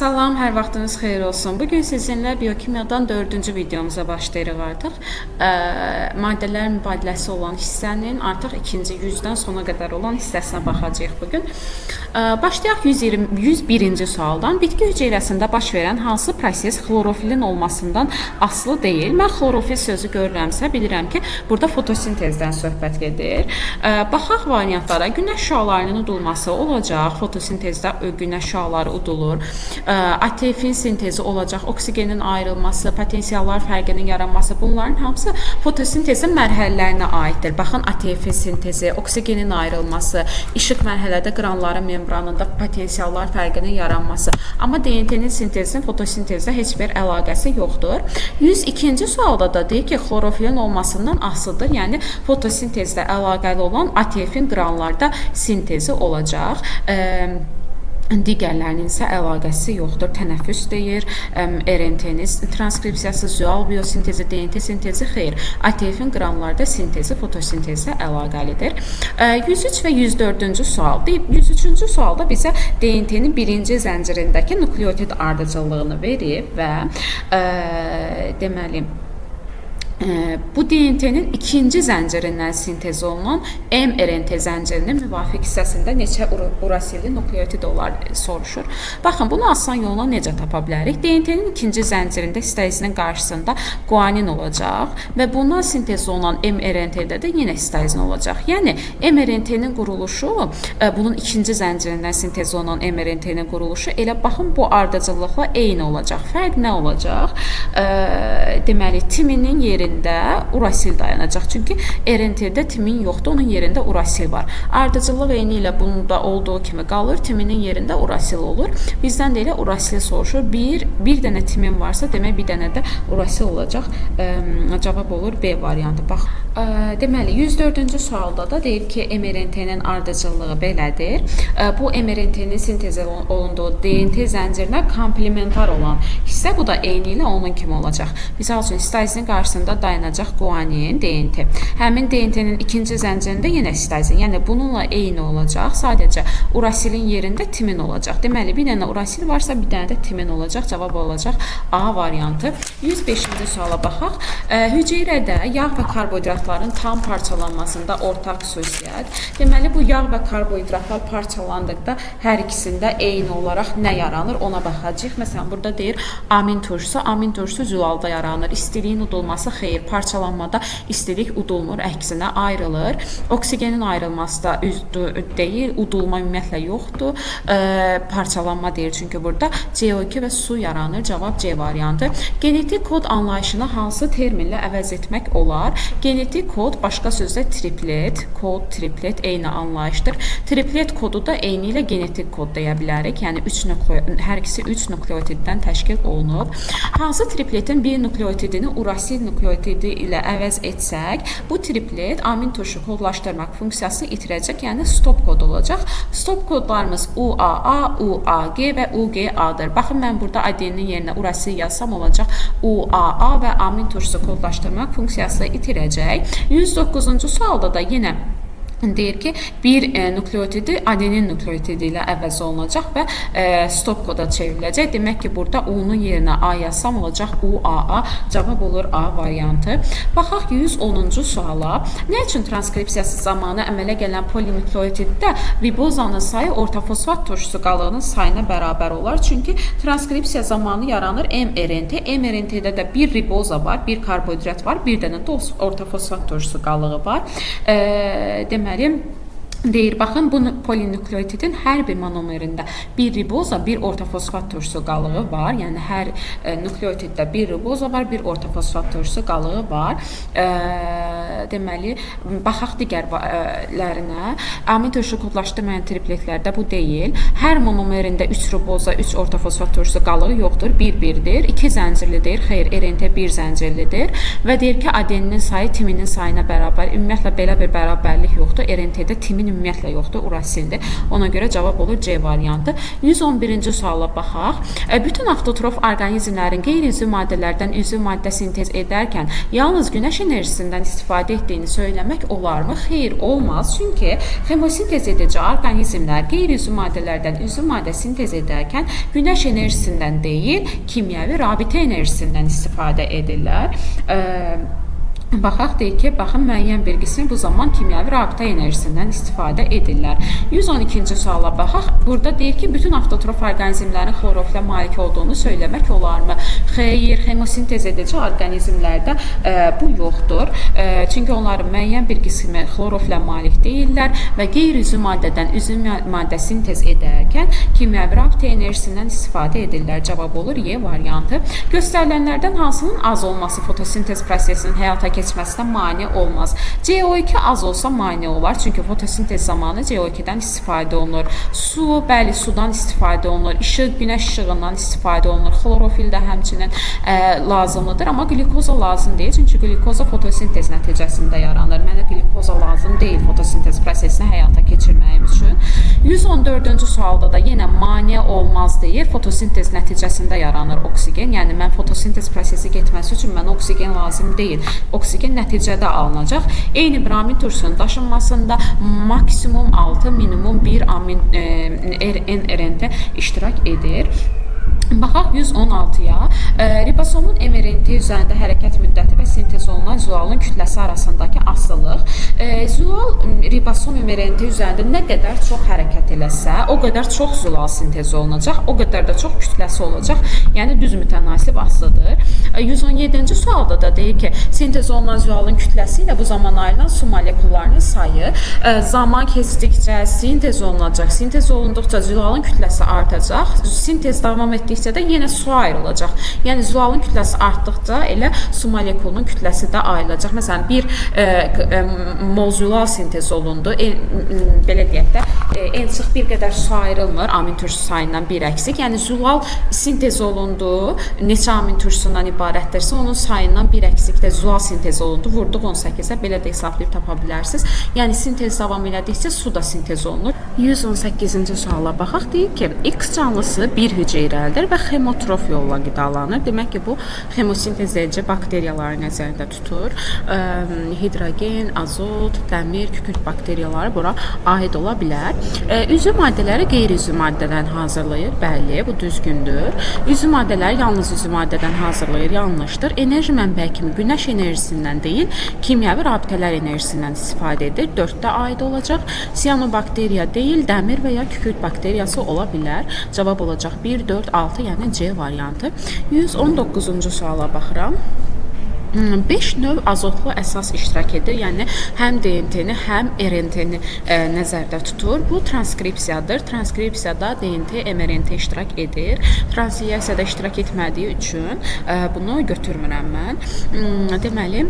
Salam, hər vaxtınız xeyir olsun. Bugün sizinlə biokimyadan 4-cü videomuza başlayırıq artıq. Maddələr mübadiləsi olan hissənin artıq ikinci 100-dən sona qədər olan hissəsinə baxacağıq bugün. Başlayaq 101-ci sualdan. Bitki hüceyrəsində baş verən hansı proses xlorofilin olmasından asılı deyil? Mən xlorofil sözü görürəmsə, bilirəm ki, burada fotosintezdən söhbət gedir. Baxaq variantlara. Günəş şüalarının udulması olacaq. Fotosintezdə günəş şüaları udulur. ATF'in sintezi olacaq, oksigenin ayrılması, potensiallar fərqinin yaranması, bunların hamısı fotosintezin mərhələlərinə aiddir. Baxın, ATF sintezi, oksigenin ayrılması, işıq mərhələdə qranların membranında potensiallar fərqinin yaranması. Amma DNT'nin sintezinin fotosintezdə heç bir əlaqəsi yoxdur. 102-ci sualda da deyir ki, xlorofilin olmasından asılıdır. Yəni, fotosintezdə əlaqəli olan ATF'in qranlarda sintezi olacaq. Digərlərinin isə əlaqəsi yoxdur. Tənəffüs deyir, RNT-nin transkripsiyası, zual biosintezi, DNT sintezi xeyr. ATF-in qranlarda sintezi fotosintezlə əlaqəlidir. 103 və 104-cü sual. 103-cü sualda bizə DNT-nin birinci zəncirindəki nukleotid ardıcıllığını verib və deməli, bu DNT-nin ikinci zəncirindən sintez olunan mRNT zəncirinin müvafiq hissəsində neçə urasilli nukleotid olar soruşur. Baxın, bunu asan yolla necə tapa bilərik? DNT-nin ikinci zəncirində histazinin qarşısında guanin olacaq və bundan sintez olunan mRNT-də də yenə histazin olacaq. Yəni, mRNT-nin quruluşu, bunun ikinci zəncirindən sintez olunan mRNT-nin quruluşu elə baxın, bu ardıcıllıqla eyni olacaq. Fərq nə olacaq? Deməli, timinin yerində urasil dayanacaq. Çünki RNT-də timin yoxdur, onun yerində urasil var. Ardıcıllıq eyni ilə bunda olduğu kimi qalır, timinin yerində urasil olur. Bizdən də elə urasil soruşur. Bir dənə timin varsa, demək bir dənə də urasil olacaq. Cavab olur B variantı. Bax, deməli, 104-cü sualda da deyib ki, mRNT-nin ardıcıllığı belədir. Bu mRNT-nin sintezi olunduğu DNT zəncirinə komplementar olan hissə, bu da eyni ilə onun kimi olacaq. Misal üçün, histazinin qarşısında dayanacaq guanin, DNT. Həmin DNT-nin ikinci zəncirində yenə histazin. Yəni, bununla eyni olacaq. Sadəcə, urasilin yerində timin olacaq. Deməli, bir dənə urasil varsa, bir dənə də timin olacaq. Cavab olacaq A variantı. 105-ci suala baxaq. Hüceyrədə yağ və karbohidratların tam parçalanmasında ortaq xüsusiyyət. Deməli, bu yağ və karbohidratlar parçalandıqda hər ikisində eyni olaraq nə yaranır? Ona baxacaq. Məsələn, burada deyir amin turşusu. Amin turşusu zülalda yaranır. İstiliyin udulması xeyr. Parçalanmada istilik udulmur, əksinə ayrılır. Oksigenin ayrılması da deyil, udulma ümumiyyətlə yoxdur. Parçalanma deyir, çünki burada CO2 və su yaranır. Cavab C variantı. Genetik kod anlayışını hansı terminlə əvəz etmək olar? Genetik kod başqa sözlə triplet, kod, triplet eyni anlayışdır. Triplet kodu da eyni ilə genetik kod deyə bilərik. Yəni, hər ikisi 3 nukleotiddən təşkil olunub. Hansı tripletin bir nukleotidini urasil nukleotidi ilə əvəz etsək, bu triplet amin turşu kodlaşdırmaq funksiyasını itirəcək, yəni stop kod olacaq. Stop kodlarımız UAA, UAG və UGA-dır. Baxın, mən burada adenin yerinə urasil yazsam olacaq UAA və amin turşusu kodlaşdırmaq funksiyasını itirəcək. 109-cu sualda da yenə deyir ki, bir nukleotidi adenin nukleotidi ilə əvəz olunacaq və stop koda çevriləcək. Demək ki, burada U-nun yerinə A yazsam olacaq UAA. Cavab olur A variantı. Baxaq 110-cu suala. Nə üçün transkripsiyası zamanı əmələ gələn polinukleotiddə ribozanın sayı ortofosfat turşusu qalığının sayına bərabər olar? Çünki transkripsiya zamanı yaranır mRNT. mRNT-də də bir riboza var, bir karbohidrat var, bir dənə də ortofosfat turşusu qalığı var. Deməli, deyir, baxın, bu polinukleotidin hər bir monomerində bir riboza, bir ortofosfat turşusu qalığı var. Yəni, hər nukleotiddə bir riboza var, bir ortofosfat turşusu qalığı var. Deməli, baxaq digərlərinə. Amin turşusu kodlaşdırmayan tripletlərdə bu deyil. Hər monomerində 3 riboza, 3 ortofosfat turşusu qalığı yoxdur. 1-1-dir. 2 zəncirlidir. Xeyr, RNT 1 zəncirlidir. Və deyir ki, adeninin sayı timinin sayına bərabər. Ümumiyyətlə, belə bir bərabərlik yoxdur. RNT-də timin ümumiyyətlə yoxdur, urasildir. Ona görə cavab olur C variantı. 111-ci suala baxaq. Bütün avtotrof orqanizmlərin qeyri-üzvü maddələrdən üzvü maddə sintez edərkən yalnız günəş enerjisindən istifadə etdiyini söyləmək olarmı? Xeyr, olmaz. Çünki xemosintez edici orqanizmlər qeyri-üzvü maddələrdən üzvü maddə sintez edərkən günəş enerjisindən deyil, kimyəvi rabitə enerjisindən istifadə edirlər. Baxaq deyək ki, baxın müəyyən bir qismi bu zaman kimyəvi rabitə enerjisindən istifadə edirlər. 112-ci suala baxaq. Burada deyir ki, bütün avtotrof orqanizmlərin xlorofilə malik olduğunu söyləmək olarmı? Xeyr, xemosintez edici orqanizmlərdə bu yoxdur. Çünki onların müəyyən bir qismi xlorofilə malik deyirlər və qeyri-üzvü maddədən üzvü maddə sintez edərkən kimyəvi rabitə enerjisindən istifadə edirlər. Cavab olur Y variantı. Göstərilənlərdən hansının az olması fotosintez prosesinin həyata keçməsinə mane olmaz. CO2 az olsa mane olar, çünki fotosintez zamanı CO2-dən istifadə olunur. Su, bəli, sudan istifadə olunur. İşıq, günəş işığından istifadə olunur. Xlorofil də həmçinin lazımlıdır, amma glikoza lazım deyil, çünki glikoza fotosintez nəticəsində yaranır. Mənə glikoza lazım deyil fotosintez prosesini həyata keçirməyim üçün. 114-cü sualda da yenə mane olmaz deyir. Fotosintez nəticəsində yaranır oksigen. Yəni mən fotosintez prosesi getməsi üçün mənə oksigen lazım deyil. Oksigen nəticədə alınacaq. Eyni bir amin turşusunun daşınmasında maksimum 6, minimum 1 amin N-RNT iştirak edir. Baxaq 116-ya. Ribosomun mRNT üzərində hərəkət müddəti və sintez olunan zülalın kütləsi arasındakı asılılıq. Zülal ribosom mRNT üzərində nə qədər çox hərəkət eləsə, o qədər çox zülal sintez olunacaq, o qədər də çox kütləsi olacaq. Yəni düz mütənasib asılıdır. 117-ci sualda da deyir ki, sintez olunan zülalın kütləsi ilə bu zaman ayrılan su molekullarının sayı zaman keçdikcə sintez olunacaq. Sintez olunduqca zülalın kütləsi artacaq. Sintez davam etdikcə də yenə su ayrılacaq. Yəni zülalın kütləsi artdıqca elə su molekulunun kütləsi də ayrılacaq. Məsələn, bir mol zülal sintez olundu. Belə deyək də, en sıx bir qədər su ayrılmır amin turşusu sayından bir əksik. Yəni zülal sintez olundu. Neçə amin turşusundan ibarətdirsə, onun sayından bir əksikdə zülal sintez olundu. Vurduq 18-ə, belə də hesablayıb tapa bilərsiniz. Yəni sintez davam elədikcə su da sintez olunur. 118-ci suala baxaq. Deyir ki, X canlısı bir hüceyrəlidir və xemotrof yolla qidalanır. Demək ki, bu xemosintez edici bakteriyaları nəzərdə tutur. Hidrogen, azot, dəmir, kükürt bakteriyaları bura aid ola bilər. Üzvü maddələri qeyri-üzvü maddədən hazırlayır. Bəli, bu düzgündür. Üzvü maddələri yalnız üzvü maddədən hazırlayır. Yanlışdır. Enerji mənbəyi kimi günəş enerjisindən deyil, kimyəvi rabitələr enerjisindən istifadə edir. 4-də aid olacaq. Siyanobakteriya deyil, dəmir və ya kükürt bakteriyası ola bilər. Cavab olacaq 1, 4, 6, yəni C variantı. 119-cu suala baxıram. 5 növ azotlu əsas iştirak edir. Yəni həm DNT-ni, həm RNT-ni nəzərdə tutur. Bu transkripsiyadır. Transkripsiyada DNT, mRNT iştirak edir. Transliyasiyada iştirak etmədiyi üçün bunu götürmürəm mən. Deməli,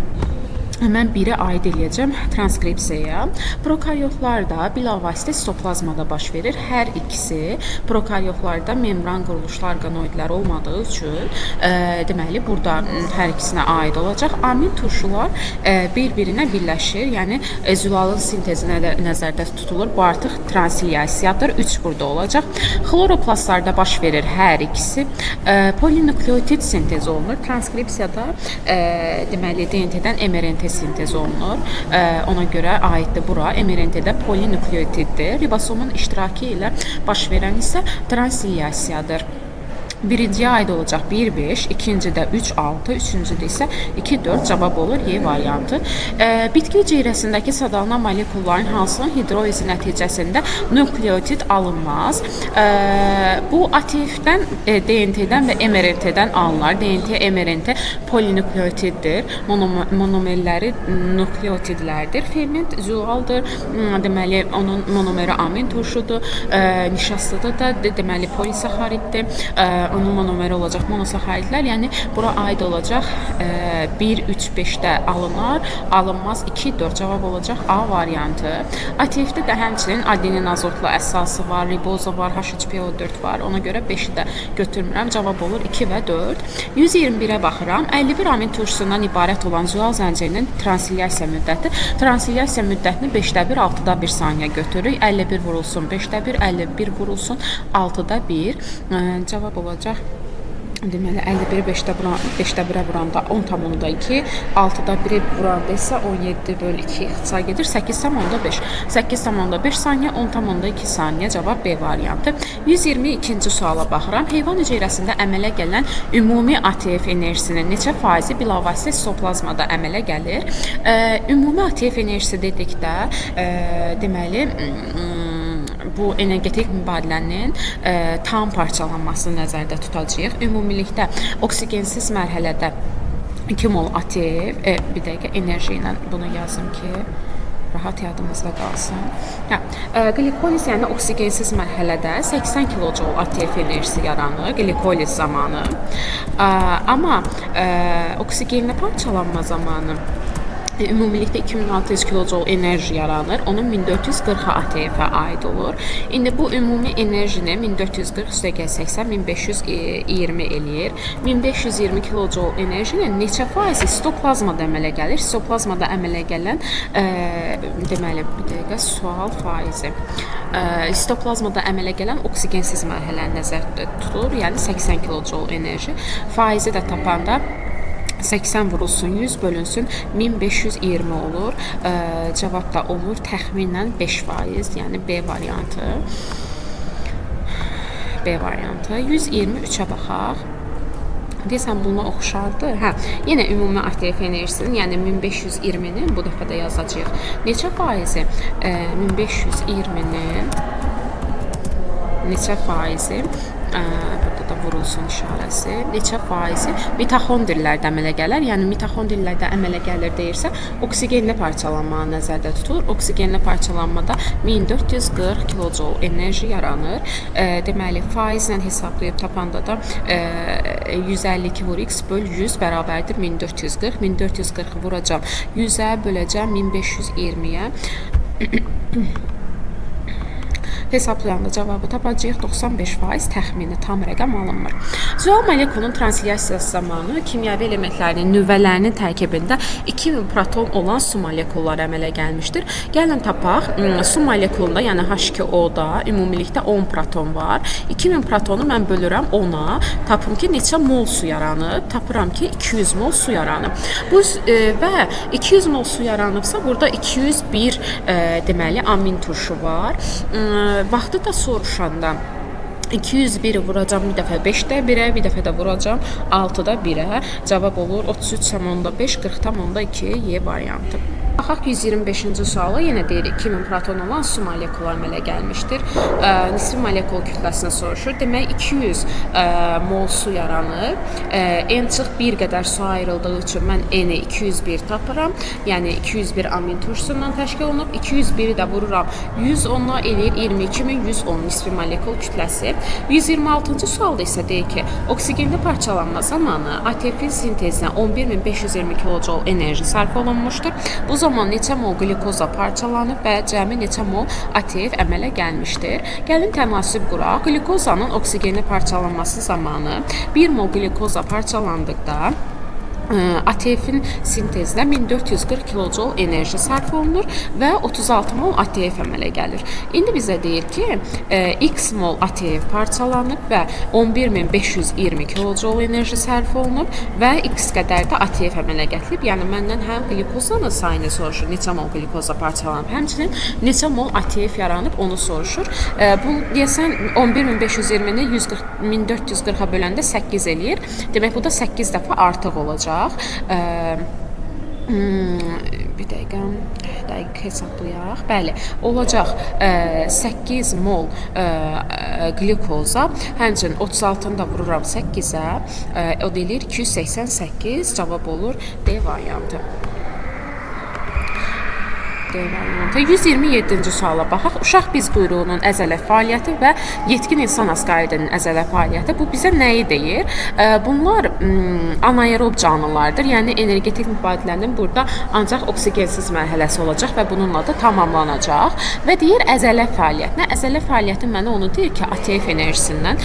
mən biri aid eləyəcəm transkripsiyaya. Prokaryotlarda bilavasitə sitoplazmada baş verir. Hər ikisi prokaryotlarda membran quruluşlu orqanoidlər olmadığı üçün deməli burada hər ikisinə aid olacaq. Amin turşular bir-birinə birləşir. Yəni zülalın sintezi nəzərdə tutulur. Bu artıq transliyasiyadır. 3 burada olacaq. Xloroplastlarda baş verir hər ikisi. Polinukleotid sintez olunur. Transkripsiyada deməli DNT-dən mRNT sintez olunur. Ona görə aiddir bura. mRNT-də polinukleotiddir. Ribosomun iştirakı ilə baş verən isə transliyasiyadır. Birinciyə aid olacaq 1-5, ikincidə 3-6, üçüncüdə isə 2-4 cavab olur Y variantı. Bitki hüceyrəsindəki sadalanan molekulların hansının hidrolizi nəticəsində nukleotid alınmaz? Bu ATF-dən, DNT-dən və mRNT-dən alınır. DNT, mRNT polinukleotiddir. Monomerləri nukleotidlərdir. Ferment zülaldır. Deməli, onun monomeri amin turşudur. Nişastıda da deməli polisaxariddir. monomer olacaq monosaxaridlər, yəni bura aid olacaq 1, 3, 5-də alınar, alınmaz 2, 4 cavab olacaq A variantı. ATF-də də həmçinin adenin azotlu əsası var, riboza var, H3PO4 var. Ona görə 5-i də götürmürəm. Cavab olur 2 və 4. 121-ə baxıram. 51 amin turşusundan ibarət olan zual zəncirinin transilyasiya müddəti. Transilyasiya müddətini 5-də 1, 6-da 1 saniyə götürürük. 51 vurulsun 5-də 1, 51 vurulsun 6-da 1. Cavab olacaq. Deməli 51 5-də 1-ə vuranda 10,2, 6-da 1-ə vuranda isə 17/2 ixtisar gedir. 8,5. 8,5 saniyə, 10,2 saniyə. Cavab B variantı. 122-ci suala baxıram. Heyvan hüceyrəsində əmələ gələn ümumi ATF enerjisinin neçə faizi bilavasitə sitoplazmada əmələ gəlir? Ümumi ATF enerjisi dedikdə deməli bu energetik mübadilənin tam parçalanmasını nəzərdə tutacağıq. Ümumilikdə oksigensiz mərhələdə 2 mol ATF, bir dəqiqə enerji ilə bunu yazım ki, rahat yadımızda qalsın. Glikoliz, yəni oksigensiz mərhələdə 80 kilojoule ATF enerjisi yaranır glikoliz zamanı. Amma oksigenli parçalanma zamanı ümumilikdə 2600 kilojoule enerji yaranır. Onun 1440 ATF-ə aid olur. İndi bu ümumi enerjini 1440 + 80 1520 eləyir. 1520 kilojoule enerjinin neçə faizi sitoplazmada əmələ gəlir? Sitoplazmada əmələ gələn deməli bir dəqiqə sual faizi. Sitoplazmada əmələ gələn oksigensiz mərhələ nəzərdə tutulur. Yəni 80 kilojoule enerji. Faizi də tapanda 80 vurulsun 100 bölünsün 1520 olur. Cavab da olur təxminən 5%, yəni B variantı. B variantı. 123-ə baxaq. Deyəsən bunu oxşardı. Yenə ümumi ATF enerjisinin, yəni 1520-nin bu dəfə də yazacağıq. Neçə faizi? 1520-nin neçə faizi? Burada da vurulsun işarəsi. Neçə faizi mitoxondrilərdə əmələ gələr? Yəni mitoxondrilərdə əmələ gəlir deyirsə, oksigenli parçalanma nəzərdə tutulur. Oksigenli parçalanmada 1440 kilojoule enerji yaranır. Deməli, faizlə hesablayıb tapanda da 152 vur x böl 100 bərabərdir 1440. 1440 vuracam 100-ə böləcəm 1520-yə. Hesablayanda cavabı tapacağıq 95%, təxmini tam rəqəm alınmır. Zual molekulun transilyasiyası zamanı kimyəvi elementlərinin nüvələrinin tərkibində 2000 proton olan su molekulları əmələ gəlmişdir. Gəlin tapaq, su molekulunda, yəni H2O-da ümumilikdə 10 proton var. 2000 protonu mən bölürəm 10-a, tapım ki, neçə mol su yaranıb? Tapıram ki, 200 mol su yaranıb. Və 200 mol su yaranıbsa, burada 201 deməli amin turşu var. Vaxtı da soruşanda 201-i vuracam bir dəfə 5-də 1-ə, bir dəfə də vuracam 6-da 1-ə. Cavab olur 33,5, 40,2 Y variantı. Baxaq 125-ci sualı. Yenə deyir 2000 proton olan su molekulu əmələ gəlmişdir. Nisbi molekul kütləsinə soruşur. Demək 200 mol su yaranır. N-1 qədər su ayrıldığı üçün mən N-i 201 tapıram. Yəni 201 amin turşusundan təşkil olunub. 201-i də vururam 110-a eləyir 22110 nisbi molekul kütləsi. 126-cı sualda isə deyir ki, oksigenli parçalanma zamanı ATF-in sintezinə 11520 kilojoule enerji sərf olunmuşdur. Bu zaman neçə mol glikoza parçalanıb və cəmi neçə mol ATF əmələ gəlmişdir? Gəlin tənasüb quraq. Glikozanın oksigenli parçalanması zamanı 1 mol glikoza parçalandıqda ATF-in sintezinə 1440 kilojoule enerji sərf olunur və 36 mol ATF əmələ gəlir. İndi bizə deyir ki, x mol ATF parçalanıb və 11520 kilojoule enerji sərf olunub və x qədər də ATF əmələ gətirib. Yəni məndən həm glikozanın sayını soruşur, neçə mol glikoza parçalanıb, həmçinin neçə mol ATF yaranıb onu soruşur. Bu deyəsən 11520-ni 1440-a böləndə 8 eləyir. Demək bu da 8 dəfə artıq olacaq. Bir dəqiq hesablayaq. Bəli, olacaq 8 mol glikoza, həmçinin 36-nı da vururam 8-ə, o deyilir 288, cavab olur D variantı. D variantı. 127-ci suala baxaq. Uşaq biz quyruğunun əzələ fəaliyyəti və yetkin insan asqaridinin əzələ fəaliyyəti bu bizə nəyi deyir? Bunlar anaerob canlılardır. Yəni energetik mübadilənin burada ancaq oksigensiz mərhələsi olacaq və bununla da tamamlanacaq. Və deyir əzələ fəaliyyətinə. Əzələ fəaliyyəti mənə onu deyir ki, ATF enerjisindən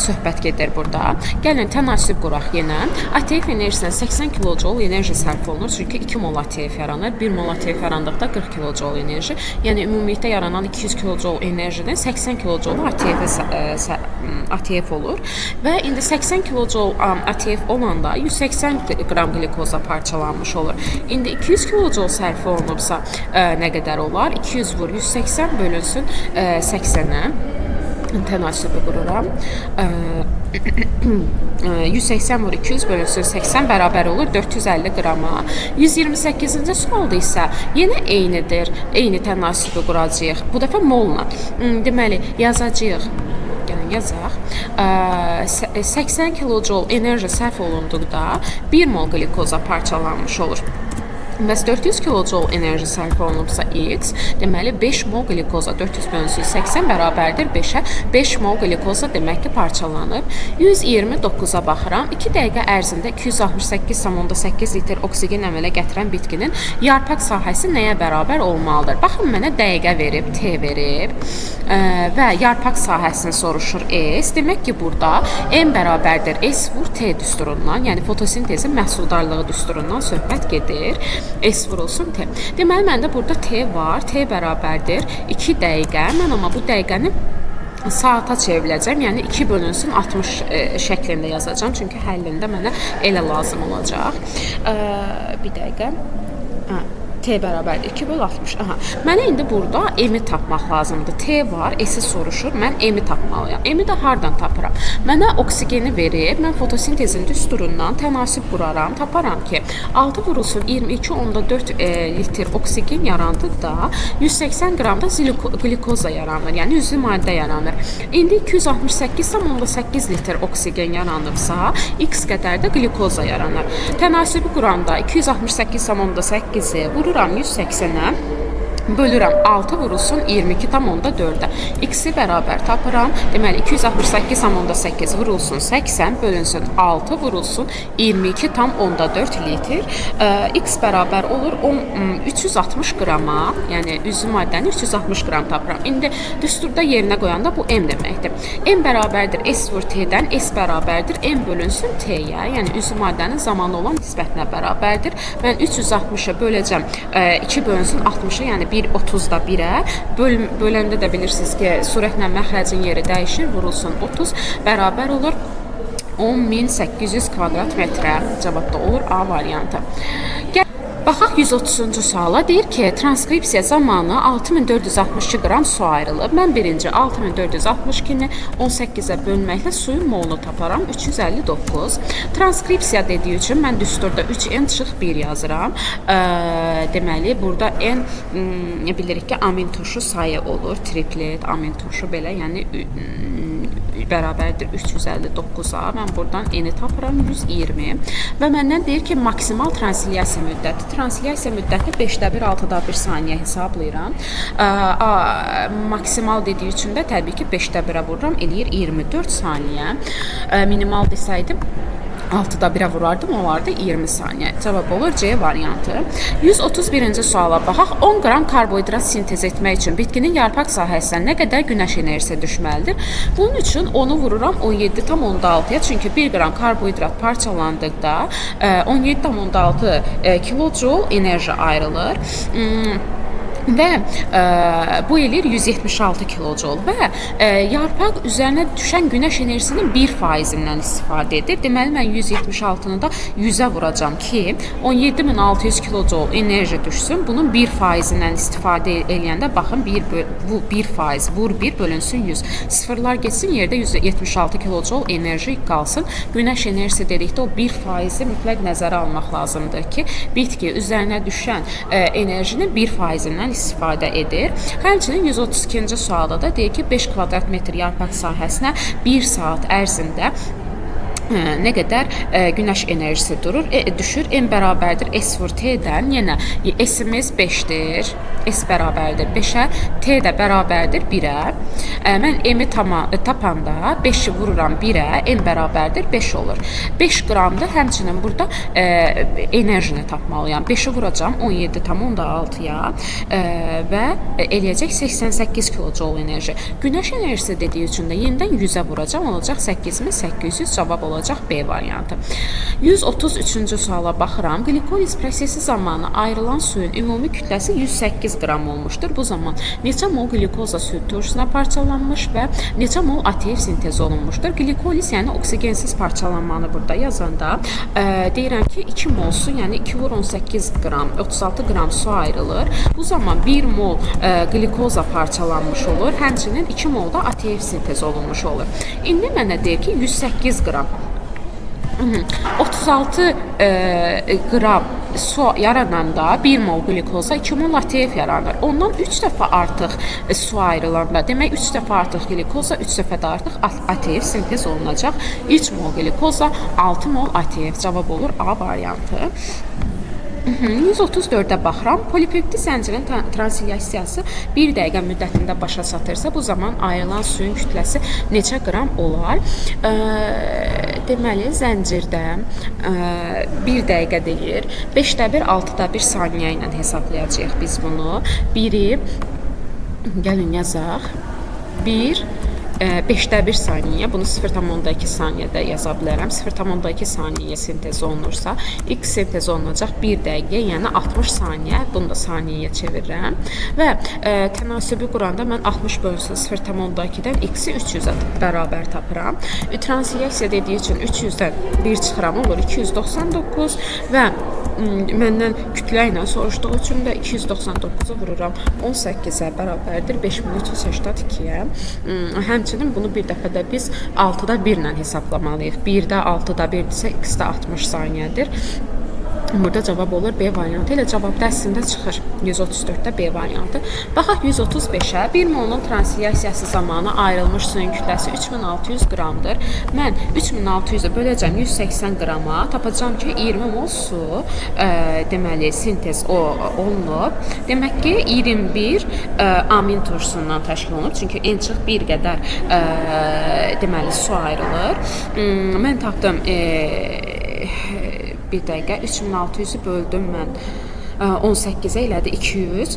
söhbət gedir burada. Gəlin tənasüb quraq yenə. ATF enerjisindən 80 kJ enerji sərf olunur. Çünki 2 mol ATF yaranır. 1 mol ATF yarandıqda 40 kJ enerji. Yəni ümumilikdə yaranan 200 kJ enerjinin 80 kJ ATF olur. Və indi 80 kJ ATF olanda 180 qram glikoza parçalanmış olur. İndi 200 kJ sərf olunubsa nə qədər olar? 200 vur 180 bölünsün 80-ə. Tənasübü qururam. 180 vur 200 bölünsün 80 bərabər olur 450 qrama. 128-ci sualda isə yenə eynidir. Eyni tənasübü quracağıq. Bu dəfə molla. Deməli yazacağıq. Gəlin yazaq. 80 kJ enerji sərf olunduqda 1 mol glikoza parçalanmış olur. Bəs 400 kJ enerji sərf olunubsa X, deməli 5 mol glikoza 400 bölünsün 80 bərabərdir 5-ə. 5 mol glikoza demək ki parçalanıb. 129-a baxıram. 2 dəqiqə ərzində 268,8 litr oksigen əmələ gətirən bitkinin yarpaq sahəsi nəyə bərabər olmalıdır? Baxın, mənə dəqiqə verib, T verib və yarpaq sahəsini soruşur S. Demək ki, burada M bərabərdir S vur T düsturundan, yəni fotosintezin məhsuldarlığı düsturundan söhbət gedir. S vurulsun T. Deməli, məndə burada T var. T bərabərdir 2 dəqiqə. Mən amma bu dəqiqəni saata çevirəcəm. Yəni 2 bölünsün 60 şəklində yazacağım. Çünki həllində mənə elə lazım olacaq. Bir dəqiqə. T bərabərdir 2 böl 60. Aha. Mənə indi burada M-i tapmaq lazımdır. T var, S-i soruşur. Mən M-i tapmalıyam. M-i də hardan tapıram? Mənə oksigeni verib, mən fotosintezin düsturundan tənasüb quraram. Taparam ki, 6 vurulsun 22,4 litr oksigen yarandıqda 180 qram da glikoza yaranır. Yəni üzvü maddə yaranır. İndi 268,8 litr oksigen yaranıbsa, X qədər də glikoza yaranır. Tənasübü quranda 268,8-i vururam 180-ə, bölürəm 6 vurulsun 22,4-ə. X-i bərabər tapıram. Deməli 268,8 vurulsun 80 bölünsün 6 vurulsun 22,4 litr. X bərabər olur 360 qrama. Yəni üzvü maddəni 360 qram tapıram. İndi düsturda yerinə qoyanda bu M deməkdir. M bərabərdir S vur T-dən, S bərabərdir M bölünsün T-yə. Yəni üzvü maddənin zamanı olan nisbətinə bərabərdir. Mən 360-ı böləcəm 2 bölünsün 60-a, yəni 1,30-da 1-ə. Böləndə də bilirsiniz ki, surətlə məxrəcin yeri dəyişir. Vurulsun 30 bərabər olur 10.800 kvadrat metrə. Cavabda olur A variantı. Baxaq 130-cu suala. Deyir ki, transkripsiya zamanı 6462 qram su ayrılıb. Mən birinci 6462-ni 18-ə bölməklə suyun molunu taparam. 359. Transkripsiya dediyi üçün mən düsturda 3N çıx 1 yazıram. Deməli, burada N bilirik ki, amin turşu sayı olur. Triplet, amin turşu belə, yəni bərabərdir 359-a. Mən buradan N-i tapıram 120 və məndən deyir ki, maksimal transilyasiya müddəti. Transilyasiya müddəti 5-də 1, 6-da 1 saniyə hesablayıram. Maksimal dediyi üçün də təbii ki, 5-də 1-ə vururam, eləyir 24 saniyə. Minimal desəydim 6-da 1-ə vurardım, olardı 20 saniyə. Cavab olur C variantı. 131-ci suala baxaq. 10 qram karbohidrat sintez etmək üçün bitkinin yarpaq sahəsinə nə qədər günəş enerjisi düşməlidir? Bunun üçün onu vururam 17,6-ya. Çünki 1 qram karbohidrat parçalandıqda 17,6 kilojoule enerji ayrılır. Və bu eləyir 176 kilojoule və yarpaq üzərinə düşən günəş enerjisinin 1%-dən istifadə edir. Deməli, mən 176-nı da 100-ə vuracam ki, 17.600 kilojoule enerji düşsün. Bunun 1%-dən istifadə eləyəndə, baxın, 1%, vur 1 bölünsün 100. Sıfırlar geçsin, yerdə 176 kilojoule enerji qalsın. Günəş enerjisi dedikdə o 1%-i mütləq nəzərə almaq lazımdır ki, bitki üzərinə düşən enerjinin 1%-dən istifadə edir. Həmçinin 132-ci sualda da deyir ki, 5 kvadrat metr yarpaq sahəsinə 1 saat ərzində nə qədər günəş enerjisi durur, düşür. M bərabərdir S vur T-dən. Yenə S-imiz 5-dir. S bərabərdir 5-ə, T də bərabərdir 1-ə. Mən M-i tapanda 5-i vururam 1-ə, M bərabərdir 5 olur. 5 qramdır. Həmçinin burada enerjini tapmalıyam. 5-i vuracam 17,6-ya və eləyəcək 88 kilojoule enerji. Günəş enerjisi dediyi üçün də yenidən 100-ə vuracam. Olacaq 8800, cavab olacaq B variantı. 133-cü suala baxıram. Glikoliz prosesi zamanı ayrılan suyun ümumi kütləsi 108 qram olmuşdur. Bu zaman neçə mol glikoza süd turşusuna parçalanmış və neçə mol ATF sintez olunmuşdur? Glikoliz, yəni oksigensiz parçalanmanı burada yazanda deyirəm ki, 2 mol su, yəni 2 vur 18 qram, 36 qram su ayrılır. Bu zaman 1 mol glikoza parçalanmış olur. Həmçinin 2 mol da ATF sintez olunmuş olur. İndi mənə deyir ki, 108 qram 36 qram su yarananda 1 mol glikoza 2 mol ATF yaranır. Ondan 3 dəfə artıq su ayrılanda, demək 3 dəfə artıq glikoza, 3 dəfə də artıq ATF sintez olunacaq. 3 mol glikoza, 6 mol ATF cavab olur A variantı. 134-də baxıram. Polipeptid zəncirin transilyasiyası 1 dəqiqə müddətində başa çatırsa, bu zaman ayrılan suyun kütləsi neçə qram olar? Deməli, zəncirdə 1 dəqiqə deyir. 5də 1, 6da 1 saniyə ilə hesablayacağıq biz bunu. 1-i gəlin yazaq. 1 5də 1 saniyə, bunu 0,2 saniyədə yaza bilərəm. 0,2 saniyəyə sintez olunursa, X sintez olunacaq 1 dəqiqə, yəni 60 saniyə. Bunu da saniyəyə çevirirəm. Və tənasibi quranda mən 60 bölünsün 0,2-dən X-i 300-ə bərabər tapıram. Transilyasiya dediyi üçün 300-dən 1 çıxıram, olur 299 və məndən kütlə ilə soruşduğu üçün də 299-u vururam 18-ə bərabərdir 5382-yə. Həmçinin bunu bir dəfədə biz 6da 1 ilə hesablamalıyıq. 1-də 6da 1-dirsə, X-də 60 saniyədir. Burada cavab olur B variantı. Elə cavabda əslində çıxır 134-də B variantı. Baxaq 135-ə. 1 molun transilyasiyası zamanı ayrılmış suyun kütləsi 3600 qramdır. Mən 3600-ü böləcəm 180 qrama. Tapacağam ki, 20 mol su deməli sintez olunub. Demək ki, 21 amin turşusundan təşkil olunub. Çünki ən çox bir qədər deməli su ayrılır. Mən tapdım bir dəqiqə 3600-ü böldüm mən 18-ə elədi 200.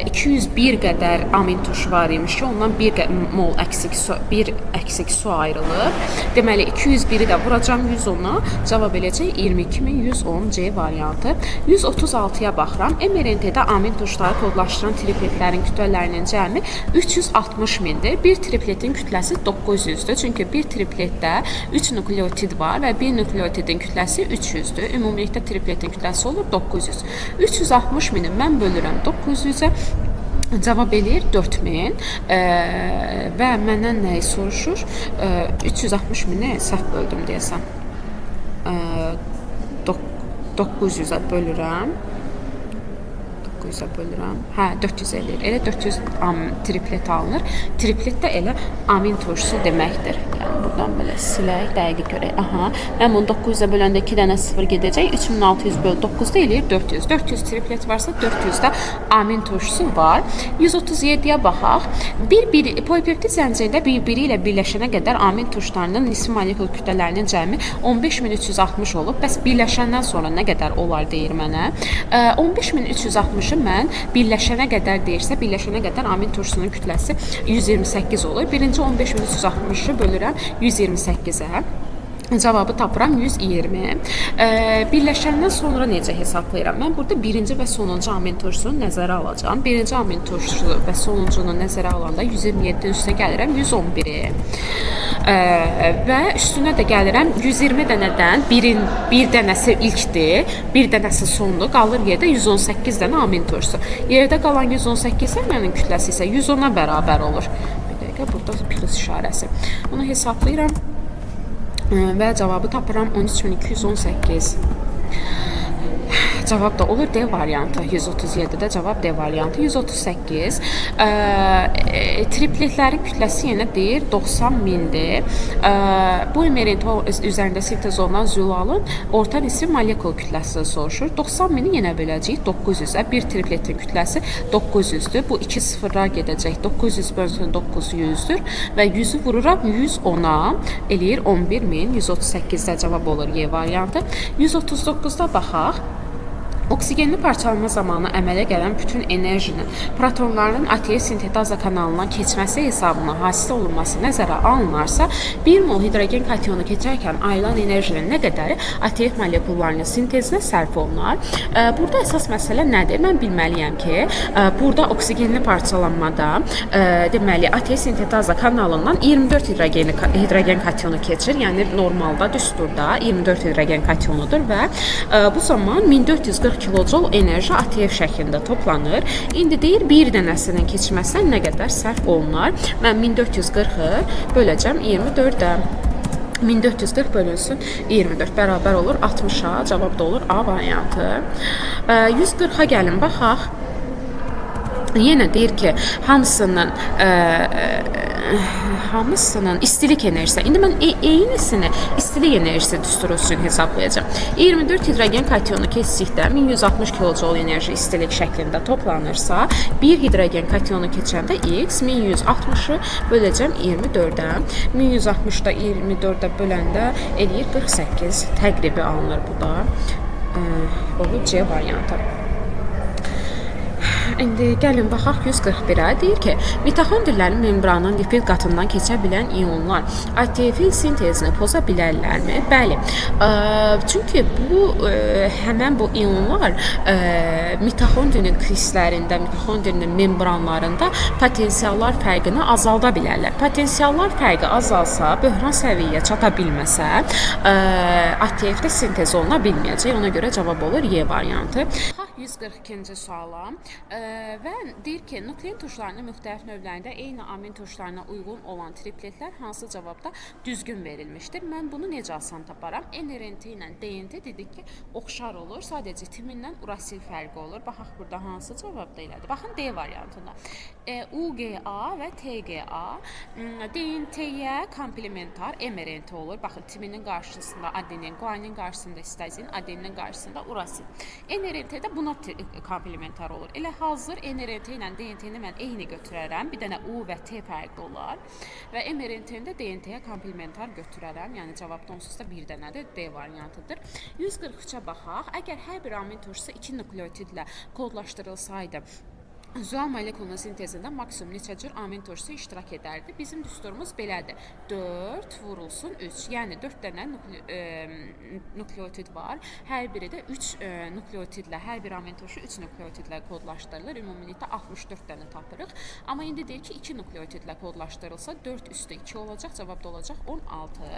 201 qədər amin turşu var imiş ki, ondan 1 mol əksik su ayrılır. Deməli 201-i də vuracam 110-a, cavab eləcək 22110 C variantı. 136-ya baxıram. mRNT-də amin turşuları kodlaşdıran tripletlərin kütlələrinin cəmi 360 mindir. Bir tripletin kütləsi 900-dür. Çünki bir tripletdə 3 nukleotid var və bir nukleotidin kütləsi 300-dür. Ümumilikdə tripletin kütləsi olur 900. 360 mini mən bölürəm 900-ə, cavab eləyir 4000 və məndən nəyi soruşur? 360 mini səhv böldüm deyəsəm. 900-ə bölürəm. 900-ə bölürəm. Hə, 400 eləyir. Elə 400 triplet alınır. Triplet də elə amin turşusu deməkdir. Yəni, buradan belə silək, dəqiq görək. Aha, mən bunu 900-ə böləndə 2 dənə 0 gedəcək. 3600 böl 9-da eləyir 400. 400 triplet varsa 400-də amin turşusu var. 137-yə baxaq. Polipeptid zəncirdə bir-biri ilə birləşənə qədər amin turşularının nisbi molekul kütlələrinin cəmi 15360 olub. Bəs birləşəndən sonra nə qədər olar deyir mənə. 15360-ı mən birləşənə qədər deyirsə, birləşənə qədər amin turşusunun kütləsi 128 olur. Birinci 15360-ı bölürəm 128-ə. Cavabı tapıram 120. Birləşəndən sonra necə hesablayıram? Mən burada birinci və sonuncu amin turşusunu nəzərə alacağam. Birinci amin turşusu və sonuncunu nəzərə alanda 127-nin üstünə gəlirəm 111-i. Və üstünə də gəlirəm 120 dənədən bir dənəsi ilkdir, bir dənəsi sondur, qalır yerdə 118 dənə amin turşusu. Yerdə qalan 118 mənim kütləsi isə 110-a bərabər olur. Bir dəqiqə, burada plus işarəsi. Bunu hesablayıram və cavabı tapıram 13218. cavab da olur D variantı. 137-də cavab D variantı. 138. Tripletlərin kütləsi yenə deyir 90 mindir. Bu emerenti üzərində sintez olunan zülalın orta nisbi molekul kütləsi soruşur. 90 mini yenə böləcəyik 900-ə. Bir tripletin kütləsi 900-dür. Bu 2 sıfırlar gedəcək. 900 bölünsün 900-dür və 100-ü vururam 110-a eləyir 11.000. 138-də cavab olur Y variantı. 139-da baxaq. Oksigenli parçalanma zamanı əmələ gələn bütün enerjinin protonların ATF sintetaza kanalından keçməsi hesabına hasil olunması nəzərə alınarsa, 1 mol hidrogen kationu keçərkən ayrılan enerjinin nə qədəri ATF molekullarının sintezinə sərf olunar. Burada əsas məsələ nədir? Mən bilməliyəm ki, burada oksigenli parçalanmada deməli ATF sintetaza kanalından 24 hidrogen kationu keçir. Yəni normalda düsturda 24 hidrogen kationudur və bu zaman 1440 kilojol enerji ATF şəklində toplanır. İndi deyir bir dənəsinin keçməsinə nə qədər sərf olunar? Mən 1440-ı böləcəm 24-ə. 1440 bölünsün 24 bərabər olur 60-a. Cavab da olur A variantı. 140-a gəlin baxaq. Yenə deyir ki, hamısının istilik enerjisi. İndi mən eynisini istilik enerjisi düsturu üçün hesablayacağım. 24 hidrogen kationu keçdikdə 1160 kilojol enerji istilik şəklində toplanırsa, 1 hidrogen kationu keçəndə X 1160-ı böləcəm 24-ə. 1160-da 24-ə böləndə eləyir 48. Təqribi alınır bu da. Olur C variantı. İndi gəlin baxaq 141-ə. Deyir ki, mitoxondrilərin membranın lipid qatından keçə bilən ionlar ATF sintezini poza bilərlərmi? Bəli. Çünki bu həmən bu ionlar mitoxondrinin kristlərində, mitoxondrinin membranlarında potensiallar fərqini azalda bilərlər. Potensiallar fərqi azalsa, böhran səviyyəyə çata bilməsə, ATF-də sintez oluna bilməyəcək. Ona görə cavab olur Y variantı. 142-ci suala və deyir ki, nuklein turşlarının müxtəlif növlərində eyni amin turşlarına uyğun olan tripletlər hansı cavabda düzgün verilmişdir? Mən bunu necə asan taparam? NRNT ilə DNT dedik ki, oxşar olur. Sadəcə timindən urasil fərqi olur. Baxaq burada hansı cavabda elədir? Baxın D variantında. UGA və TGA DNT-yə komplementar mRNT olur. Baxın timinin qarşısında adenin, guanin qarşısında sitazin, adenin qarşısında urasil. NRNT-də buna komplementar olur. Elə hazır NRNT ilə DNT-ni mən eyni götürərəm. Bir dənə U və T fərqi olar. Və mRNT-də DNT-yə komplementar götürərəm. Yəni cavabda onsuz da bir dənədir. D variantıdır. 143-ə baxaq. Əgər hər bir amin turşusu 2 nukleotidlə kodlaşdırılsaydı, züal molekulunun sintezində maksimum neçə cür amin turşusu iştirak edərdi? Bizim düsturumuz belədir. 4 vurulsun 3. Yəni 4 dənə nukleotid var. Hər biri də 3 nukleotidlə, hər bir amin turşusu 3 nukleotidlə kodlaşdırılır. Ümumilikdə 64 dənə tapırıq. Amma indi deyir ki, 2 nukleotidlə kodlaşdırılsa 4 üstə 2 olacaq. Cavab da olacaq 16.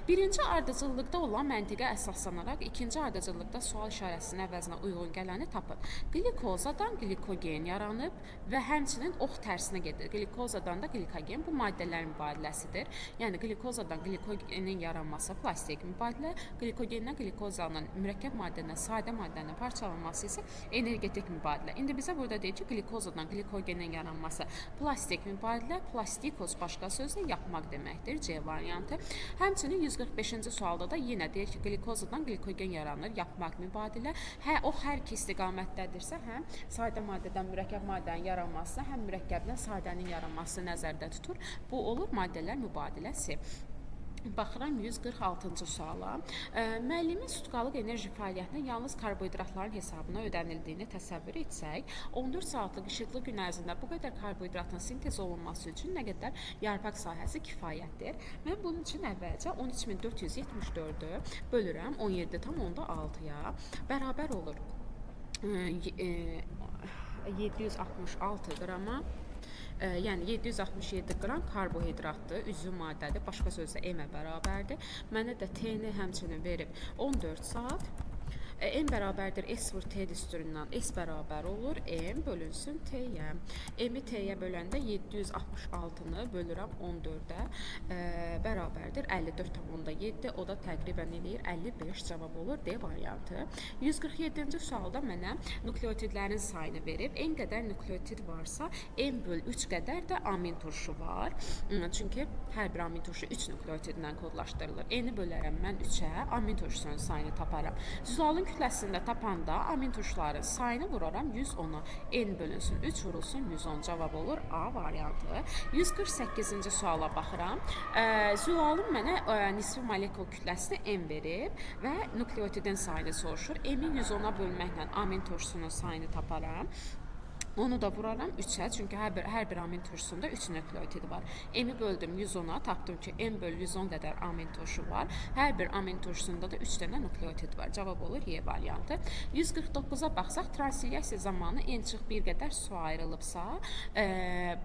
Birinci ardıcıllıqda olan məntiqə əsaslanaraq ikinci ardıcıllıqda sual işarəsinin əvəzinə uyğun gələni tapın. Glikozadan glikogen yaranıb və həmçinin ox tərsinə gedir. Glikozadan da glikogen bu maddələrin mübadiləsidir. Yəni glikozadan glikogenin yaranması plastik mübadilə, glikogendən glikozanın mürəkkəb maddədən sadə maddənin parçalanması isə energetik mübadilə. İndi bizə burada deyir ki, glikozadan glikogenin yaranması plastik mübadilə, plastikoz başqa sözlə yapmaq deməkdir. C variantı. Həmçinin 145-ci sualda da yenə deyir ki, glikozadan glikogen yaranır, yapmaq mübadilə. O hər iki istiqamətdədirsə, həm sadə maddədən mürəkkəb maddənin yaranması, həm mürəkkəbdən sadənin yaranması nəzərdə tutur. Bu olur maddələr mübadiləsi. Baxıram 146-cı suala. Müəllimin sutkalıq enerji fəaliyyətinin yalnız karbohidratların hesabına ödənildiyini təsəvvür etsək, 14 saatlıq işıqlı gün ərzində bu qədər karbohidratın sintez olunması üçün nə qədər yarpaq sahəsi kifayətdir? Mən bunun üçün əvvəlcə 13474-ü bölürəm 17,6-ya bərabər olur 766 qrama. Yəni 767 qram karbohidratdır, üzüm maddədir, başqa sözlə M-ə bərabərdir. Mənə də T-ni həmçinin verib 14 saat. M bərabərdir S vur T düsturundan S bərabər olur M bölünsün T-yə. M-i T-yə böləndə 766-nı bölürəm 14-ə bərabərdir 54,7. O da təqribən eləyir 55 cavab olur D variantı. 147-ci sualda mənə nukleotidlərin sayını verib. N qədər nukleotid varsa N böl 3 qədər də amin turşu var. Çünki hər bir amin turşu 3 nukleotidlə kodlaşdırılır. N-i bölərəm mən 3-ə, amin turşusunun sayını taparam. Zülalın kütləsində tapanda amin turşuların sayını vuraram 110-a. N bölünsün 3 vurulsun 110 cavab olur A variantı. 148-ci suala baxıram. Zülalın mənə nisbi molekul kütləsini M verib və nukleotidin sayını soruşur. M-i 110-a bölməklə amin turşusunun sayını taparam. Onu da vuraram 3-ə, çünki hər bir amin turşusunda 3 nukleotid var. M-i böldüm 110-a, tapdım ki, M böl 110 qədər amin turşu var. Hər bir amin turşusunda da 3 dənə nukleotid var. Cavab olur Y variantı. 149-a baxsaq, transilyasiya zamanı N-1 qədər su ayrılıbsa,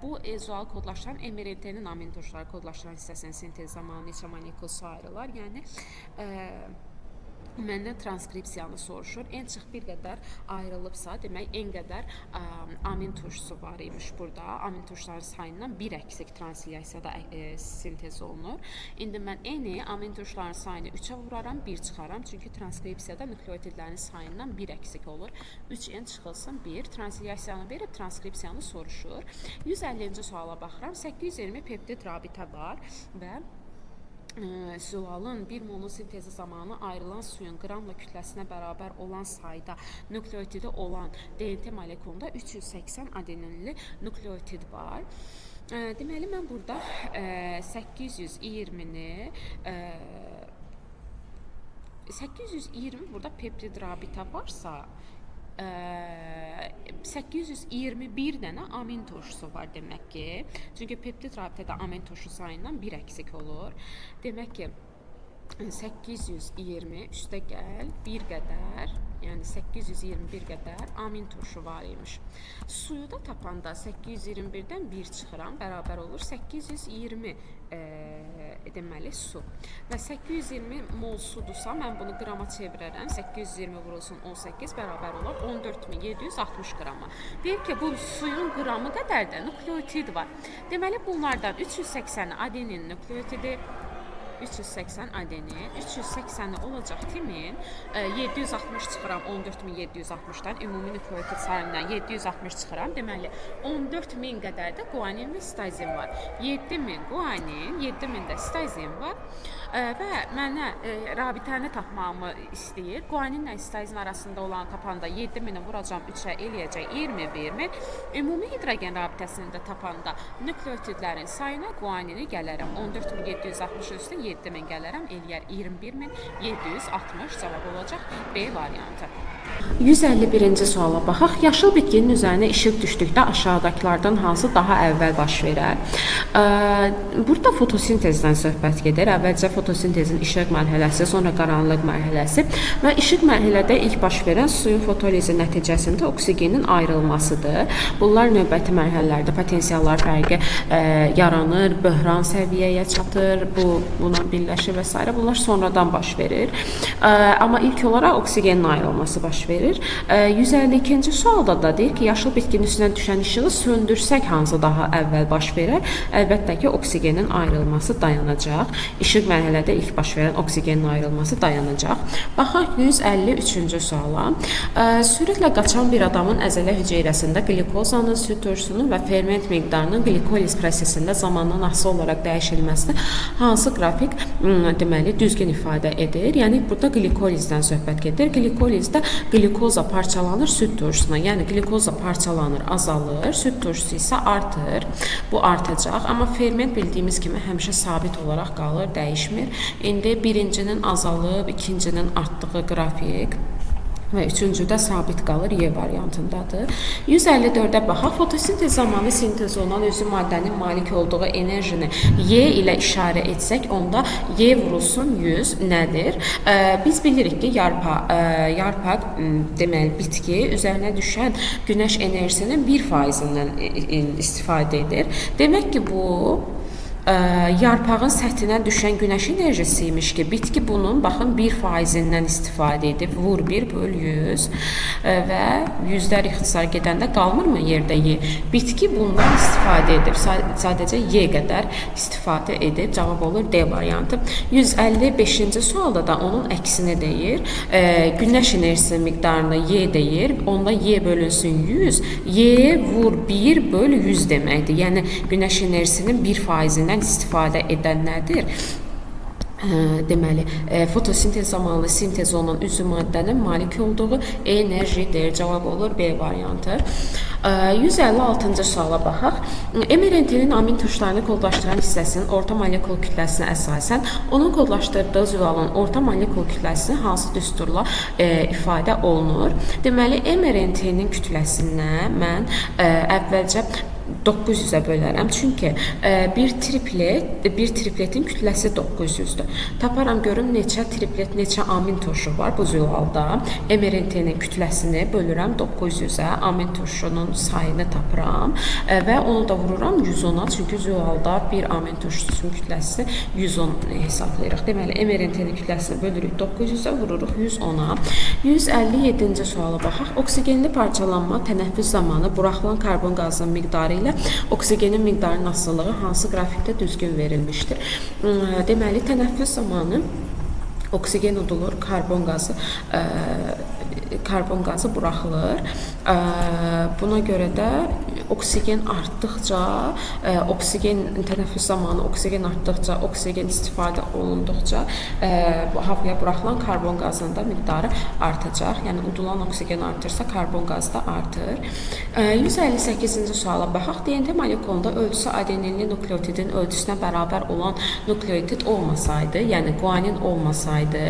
bu zual kodlaşdıran mRNT-nin amin turşuları kodlaşdıran hissəsinin sintez zamanı neçə molekul su ayrılar? Yəni, məndən transkripsiyanı soruşur. N-1 qədər ayrılıbsa, demək N qədər amin turşusu var imiş burada. Amin turşuların sayından 1 əksik transilyasiyada sintez olunur. İndi mən N-i amin turşuların sayını 3-ə vuraram, 1 çıxaram. Çünki transkripsiyada nukleotidlərin sayından 1 əksik olur. 3N çıxılsın 1. Transilyasiyanı verib transkripsiyanı soruşur. 150-ci suala baxıram. 820 peptid rabitə var və Zülalın bir molun sintezi zamanı ayrılan suyun qramla kütləsinə bərabər olan sayda nukleotidi olan DNT molekulunda 380 adeninli nukleotid var. Deməli, mən burada 820-ni 820 burada peptid rabitə varsa 821 dənə amin turşusu var demək ki. Çünki peptid rabitədə amin turşu sayından 1 əksik olur. Demək ki, 820 üstə gəl 1 qədər, yəni 821 qədər amin turşu var imiş. Suyu da tapanda 821-dən 1 çıxıram, bərabər olur 820 deməli su. Və 820 mol sudursa, mən bunu qrama çevirərəm. 820 vurulsun 18 bərabər olur 14760 qrama. Deyir ki, bu suyun qramı qədər də nukleotid var. Deməli, bunlardan 380 adenin nukleotidi, 380 adeni, 380 olacaq timin 760 çıxıram 14760-dan, ümumi nukleotid sayından 760 çıxıram. Deməli, 14000 qədər də guanin və sitazin var. 7000 guanin, 7000 də sitazin var və mənə rabitəni tapmamı istəyir. Guaninlə sitazin arasında olan tapanda 7000-i vuracam 3-ə, eləyəcək 21000. Ümumi hidrogen rabitəsini də tapanda nukleotidlərin sayına guanini gələrəm 14760 üstə 7000 gələrəm, eləyər 21760 cavab olacaq B variantı. 151-ci suala baxaq. Yaşıl bitkinin üzərinə işıq düşdükdə aşağıdakılardan hansı daha əvvəl baş verər? Burada fotosintezdən söhbət gedir. Əvvəlcə fotosintezin işıq mərhələsi, sonra qaranlıq mərhələsi və işıq mərhələdə ilk baş verən suyun fotolizi nəticəsində oksigenin ayrılmasıdır. Bunlar növbəti mərhələlərdə potensiallar fərqi yaranır, böhran səviyyəyə çatır, buna birləşir və s. Bunlar sonradan baş verir. Amma ilk olaraq oksigenin ayrılması baş verir. 152-ci sualda da deyir ki, yaşıl bitkinin üstündən düşən işığı söndürsək hansı daha əvvəl baş verər? Əlbəttə ki, oksigenin ayrılması dayanacaq. İşıq mərhələdə ilk baş verən oksigenin ayrılması dayanacaq. Baxaq 153-cü suala. Sürətlə qaçan bir adamın əzələ hüceyrəsində glikozanın, süd turşusunun və ferment miqdarının glikoliz prosesində zamandan asılı olaraq dəyişilməsini hansı qrafik deməli düzgün ifadə edir? Yəni burada glikolizdən söhbət gedir. Glikolizdə glikoza parçalanır süd turşusuna. Yəni glikoza parçalanır, azalır, süd turşusu isə artır. Bu artacaq, amma ferment bildiyimiz kimi həmişə sabit olaraq qalır, dəyişmir. İndi birincinin azalıb, ikincinin artdığı qrafik və üçüncüdə sabit qalır, Y variantındadır. 154-ə baxaq. Fotosintez zamanı sintez olunan özü maddənin malik olduğu enerjini Y ilə işarə etsək, onda Y vurulsun 100 nədir? Biz bilirik ki, yarpaq deməli bitki üzərinə düşən günəş enerjisinin 1%-dən istifadə edir. Demək ki, bu yarpağın səthinə düşən günəş enerjisiymiş ki, bitki bunun baxın 1%-dən istifadə edib, vur 1 böl 100 və yüzlər ixtisar gedəndə qalmırmı yerdə Y? Bitki bundan istifadə edib, sadəcə Y qədər istifadə edib, cavab olur D variantı. 155-ci sualda da onun əksini deyir. Günəş enerjisi miqdarını Y deyir, onda Y bölünsün 100, Y vur 1 böl 100 deməkdir. Yəni günəş enerjisinin 1%-dən istifadə edənlərdir. Deməli, fotosintez zamanı sintez olunan üzvü maddənin malik olduğu enerjidir. Cavab olur B variantı. 156-cı suala baxaq. mRNT-nin amin tuşlarını kodlaşdıran hissəsinin orta molekul kütləsinə əsasən onun kodlaşdırdığı zülalın orta molekul kütləsi hansı düsturla ifadə olunur? Deməli, mRNT-nin kütləsinə mən əvvəlcə 900-ə bölərəm. Çünki bir tripletin kütləsi 900-dür. Taparam görüm neçə triplet, neçə amin turşu var bu zülalda. mRNT-nin kütləsini bölürəm 900-ə, amin turşunun sayını tapıram və onu da vururam 110-a. Çünki zülalda bir amin turşusunun kütləsi 110 hesablayırıq. Deməli, mRNT-nin kütləsini bölürük 900-ə, vururuq 110-a. 157-ci suala baxaq. Oksigenli parçalanma tənəffüs zamanı buraxılan karbon qazının miqdarı ilə oksigenin miqdarının asılılığı hansı qrafikdə düzgün verilmişdir? Deməli, tənəffüs zamanı oksigen udulur, karbon qazı buraxılır. Buna görə də oksigen artdıqca, tənəffüs zamanı oksigen artdıqca, oksigen istifadə olunduqca havaya buraxılan karbon qazının da miqdarı artacaq. Yəni udulan oksigen artırsa, karbon qazı da artır. 158-ci suala baxaq. DNT molekulunda ölçüsü adeninli nukleotidin ölçüsünə bərabər olan nukleotid olmasaydı, yəni guanin olmasaydı,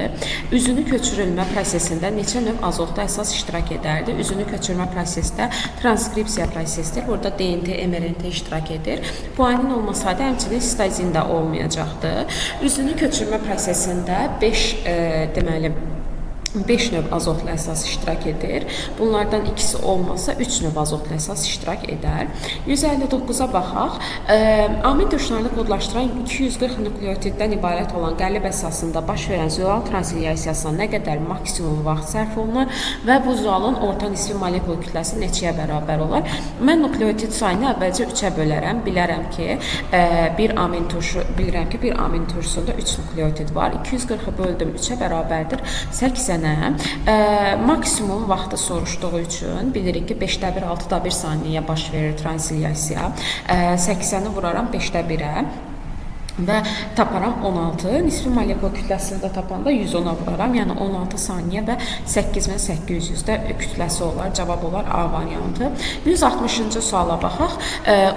üzünü köçürülmə prosesində neçə növ azotlu əsas iştirak edərdi? Üzünü köçürmə prosesdə transkripsiya prosesidir. Burada DNT, mRNT iştirak edir. Guanin olmasaydı həmçinin sitazin də olmayacaqdı. Üzünü köçürmə prosesində 5 növ azotlu əsas iştirak edir. Bunlardan ikisi olmasa 3 növ azotlu əsas iştirak edər. 159-a baxaq. Amin turşularını kodlaşdıran 240 nukleotiddən ibarət olan qəlib əsasında baş verən zülal transliyasiyasına nə qədər maksimum vaxt sərf olunur və bu zülalın orta nisbi molekul kütləsi neçəyə bərabər olar? Mən nukleotid sayını əvvəlcə 3-ə bölərəm. Bilirəm ki, bir amin turşusunda 3 nukleotid var. 240-ı böldüm 3-ə bərabərdir 80. Maksimum vaxtı soruşduğu üçün bilirik ki 5-də 1, 6-da 1 saniyəyə baş verir transliyasiya. 80-i vuraram 5-də 1-ə. Və taparam 16. Nisbi molekul kütləsini də tapanda 110-a vuraram. Yəni 16 saniyə və 8800-də kütləsi olar. Cavab olar A variantı. 160-cı suala baxaq.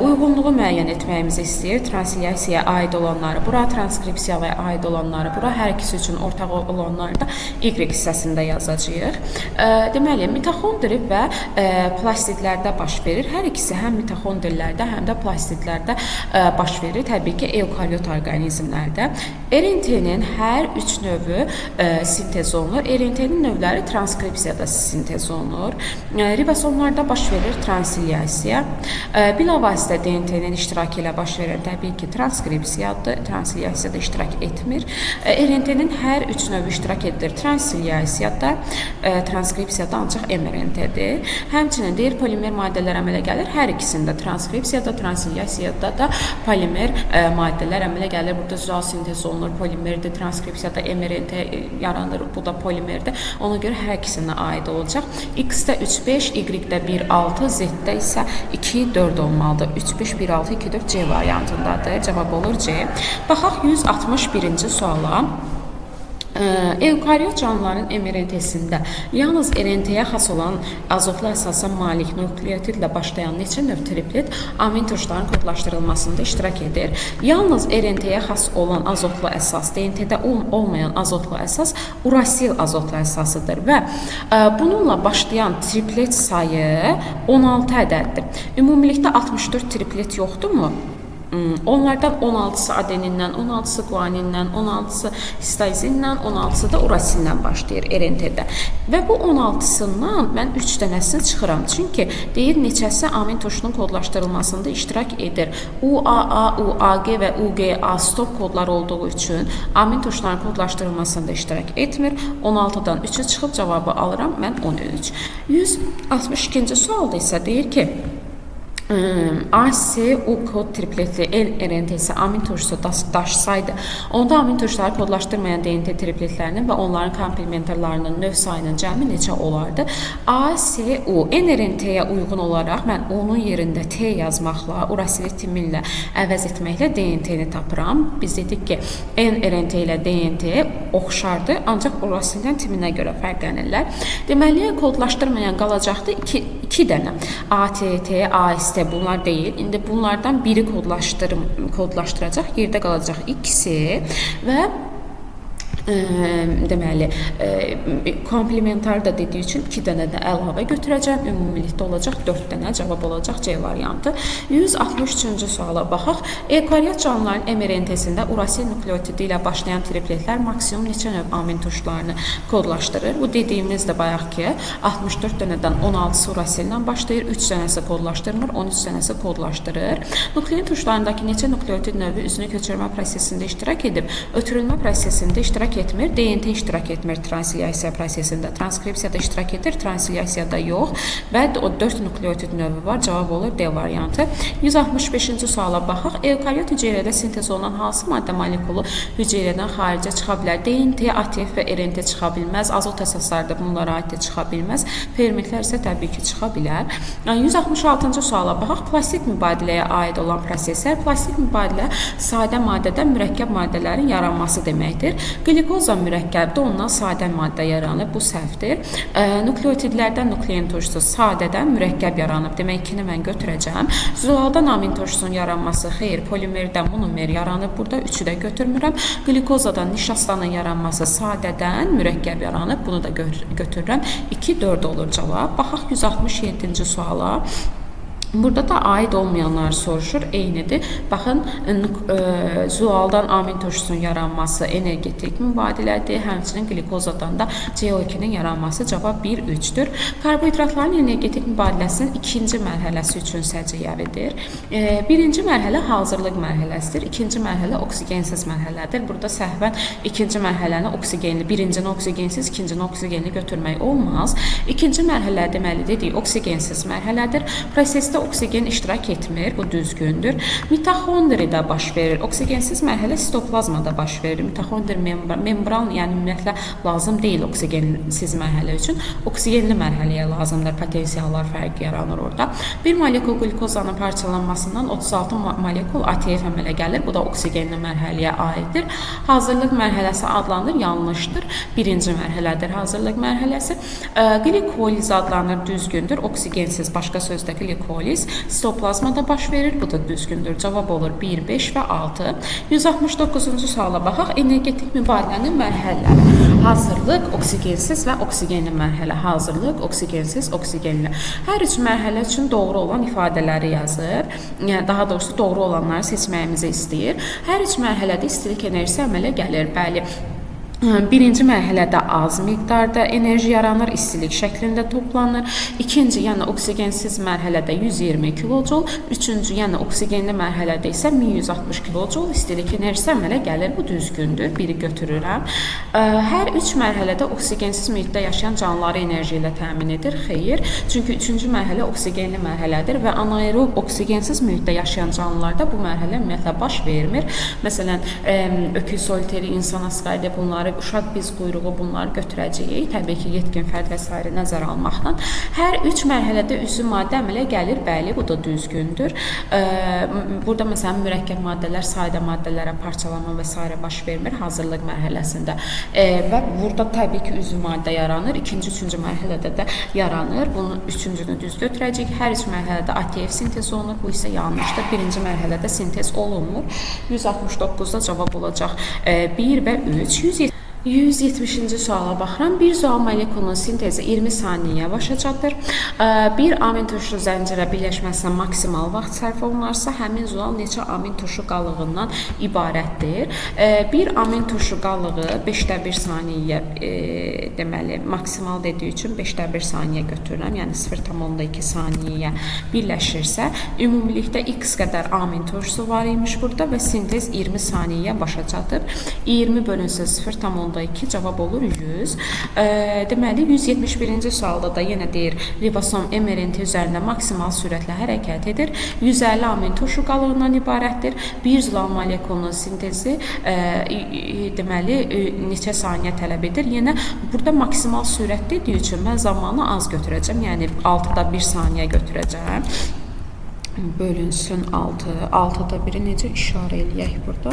Uyğunluğu müəyyən etməyimizi istəyir. Transliyasiyaya aid olanları bura, transkripsiyaya aid olanları bura. Hər ikisi üçün ortaq olanları da Y hissəsində yazacağıq. Deməli, mitoxondri və plastidlərdə baş verir. Hər ikisi həm mitoxondrilərdə, həm də plastidlərdə baş verir. Təbii ki, eukaryot orqanizmlərdə RNT-nin hər 3 növü sintez olunur. RNT-nin növləri transkripsiyada sintez olunur. Ribosomlarda baş verir transliyasiya. Bilavasitə DNT-nin iştirakı ilə baş verən təbii ki, transkripsiyadır. Transliyasiyada iştirak etmir. RNT-nin hər 3 növü iştirak edir transliyasiyada, transkripsiyada ancaq mRNT-dir. Həmçinin deyir polimer maddələr əmələ gəlir. Hər ikisində transkripsiyada, transliyasiyada da polimer maddələr əmələ gəlir. Burada züral sintez olunur, polimerdir, transkripsiyada mRNT yaranır, bu da polimerdir. Ona görə hər ikisinə aid olacaq. X-də 3-5, Y-də 1-6, Z-də isə 2-4 olmalıdır. 3-5, 1-6, 2-4 C variantındadır. Cavab olur C. Baxaq 161-ci suala. Eukaryot canlıların mRNT-sində yalnız RNT-yə xas olan azotlu əsasa malik nukleotidlə başlayan neçə növ triplet amin turşuların kodlaşdırılmasında iştirak edir? Yalnız RNT-yə xas olan azotlu əsas, DNT-də olmayan azotlu əsas urasil azotlu əsasıdır və bununla başlayan triplet sayı 16 ədəddir. Ümumilikdə 64 triplet yoxdurmu? Onlardan 16'sı adenindən, 16'sı guanindən, 16'sı histazindən, 16'sı da urasindən başlayır RNT-də. Və bu 16'sından mən 3 dənəsini çıxıram. Çünki deyir neçəsi amin tuşunun kodlaşdırılmasında iştirak edir. UAA, UAG və UGA stop kodlar olduğu üçün amin tuşların kodlaşdırılmasında iştirak etmir. 16'dan 3'ü çıxıb cavabı alıram mən 13. 162-ci sualda isə deyir ki, ASU kod tripletli RNT-si amin tuşu daşsaydı, onda amin tuşları kodlaşdırmayan DNT tripletlərinin və onların komplementarlarının növ sayının cəmi neçə olardı? ASU NRNT-yə uyğun olaraq mən onun yerində T yazmaqla, urasilit timinlə əvəz etməklə DNT-ni tapıram. Biz dedik ki, NRNT ilə DNT oxşardır, ancaq urasitin timinə görə fərqlənirlər. Deməli, kodlaşdırmayan qalacaqdı 2 dənə. ATT, AST bunlar değil. İndi bunlardan biri kodlaşdıracaq, yerdə qalacaq ikisi və deməli komplementar da dediyi üçün 2 dənə də əlavə götürəcəm. Ümumilikdə olacaq 4 dənə, cavab olacaq C variantı. 163-cü suala baxaq. Eukaryot canlıların mRNT-sində urasil nukleotidi ilə başlayan tripletlər maksimum neçə növ amin tuşlarını kodlaşdırır? Bu dediyimiz də bayaq ki, 64 dənədən 16-sı urasillə başlayır, 3 dənəsi kodlaşdırmır, 13 dənəsi kodlaşdırır. Nuklein tuşlarındakı neçə nukleotid növü üzünü köçürmə prosesində iştirak edib, ötürülmə prosesində iştirak etmir, DNT iştirak etmir transliyasiya prosesində, transkripsiyada iştirak edir, transliyasiyada yox və o 4 nukleotid növü var, cavab olur D variantı. 165-ci suala baxaq. Eukaryot hüceyrədə sintez olunan hansı maddə molekulu hüceyrədən xaricə çıxa bilər? DNT, ATF və RNT çıxa bilməz, azot əsasları da bunlara aid çıxa bilməz, fermentlər isə təbii ki çıxa bilər. 166-cı suala baxaq. Plastik mübadiləyə aid olan proseslər, plastik mübadilə sadə maddədən mürəkkəb maddələrin yaranması deməkdir. Glikoza mürəkkəbdə ondan sadə maddə yaranıb, bu səhvdir. Nukleotidlərdən nuklein turşusu sadədən mürəkkəb yaranıb, demək 2-ni mən götürəcəm. Zulaldan amin turşusunun yaranması, xeyr, polimerdən monomer yaranıb, burada 3-ü də götürmürəm. Glikozadan nişastanın yaranması sadədən mürəkkəb yaranıb, bunu da götürürəm. 2-4 olur cavab. Baxaq 167-ci suala. Burada da aid olmayanlar soruşur, eynidir. Baxın, zualdan amin turşusunun yaranması energetik mübadilədir, həmçinin glikozadan da CO2-nin yaranması cavab 1-3-dür. Karbohidratların energetik mübadiləsinin ikinci mərhələsi üçün səciyyəvidir. Birinci mərhələ hazırlıq mərhələsidir, ikinci mərhələ oksigensiz mərhələdir. Burada səhvən ikinci mərhələni oksigenli, birincini oksigensiz, ikincini oksigenli götürmək olmaz. İkinci mərhələ deməli dedik, oksigensiz mərhələdir. Prosesdə oksigen iştirak etmir, bu düzgündür. Mitoxondriyada baş verir. Oksigensiz mərhələ sitoplazmada baş verir. Mitoxondri membran, yəni ümumiyyətlə lazım deyil oksigensiz mərhələ üçün. Oksigenli mərhələyə lazımdır, potensiallar fərqi yaranır orada. Bir molekul glikozanın parçalanmasından 36 molekul ATF əmələ gəlir. Bu da oksigenli mərhələyə aiddir. Hazırlıq mərhələsi adlanır, yanlışdır. Birinci mərhələdir hazırlıq mərhələsi. Glikoliz adlanır, düzgündür. Oksigensiz, başqa sözdə glikoliz. Sitoplazmada baş verir, bu da düzgündür. Cavab olur 1, 5 və 6. 169-cu suala baxaq. Energetik mübadilənin mərhələləri. Hazırlıq, oksigensiz və oksigenli mərhələ. Hazırlıq, oksigensiz, oksigenli. Hər üç mərhələ üçün doğru olan ifadələri yazır. Yəni, daha doğrusu doğru olanları seçməyimizi istəyir. Hər üç mərhələdə istilik enerjisi əmələ gəlir. Bəli. Birinci mərhələdə az miqdarda enerji yaranır, istilik şəklində toplanır. İkinci, yəni oksigensiz mərhələdə 120 kilojul. Üçüncü, yəni oksigenli mərhələdə isə 1160 kilojul istilik enerjisi əmələ gəlir. Bu düzgündür. Biri götürürəm. Hər üç mərhələdə oksigensiz mühitdə yaşayan canlıları enerji ilə təmin edir. Xeyr. Çünki üçüncü mərhələ oksigenli mərhələdir və anaerob oksigensiz mühitdə yaşayan canlılarda bu mərhələ ümumiyyətlə baş vermir. Məsələn, öküz soliteri, insan asqardı bunları, uşaq biz quyruğu bunları götürəcəyik. Təbii ki, yetkin fərd və s. nəzər almaqla. Hər üç mərhələdə üzvü maddə əmələ gəlir. Bəli, bu da düzgündür. Burada məsələn mürəkkəb maddələr sadə maddələrə parçalanma və s. baş vermir hazırlıq mərhələsində. Və burada təbii ki, üzvü maddə yaranır. İkinci, üçüncü mərhələdə də yaranır. Bunun üçüncünü düz götürəcəyik. Hər üç mərhələdə ATF sintez olunur. Bu isə yanlışdır. Birinci mərhələdə sintez olunmur. 169-da cavab olacaq 1 və 3. 170-ci suala baxıram. Bir zoal molekulunun sintezi 20 saniyəyə başa çatır. Bir amin turşu zəncirə birləşməsinə maksimal vaxt sərf olunarsa, həmin zoal neçə amin turşu qalığından ibarətdir? Bir amin turşu qalığı 5/1 saniyə deməli maksimal dediyi üçün 5/1 saniyə götürürəm. Yəni 0,2 saniyəyə birləşirsə, ümumilikdə x qədər amin turşusu var imiş burada və sintez 20 saniyəyə başa çatıb. 20 bölünsün 0,2 cavab olur 100. Deməli 171-ci sualda da yenə deyir, ribosom mRNA üzərində maksimal sürətlə hərəkət edir. 150 amin turşu qalığından ibarətdir. Bir zolal molekulunun sintezi deməli neçə saniyə tələb edir? Yenə burada maksimal sürət dediyi üçün mən zamanı az götürəcəm. Yəni 6/1 saniyə götürəcəm. Bölünsün 6. 6/1-i necə işarə eləyək burada?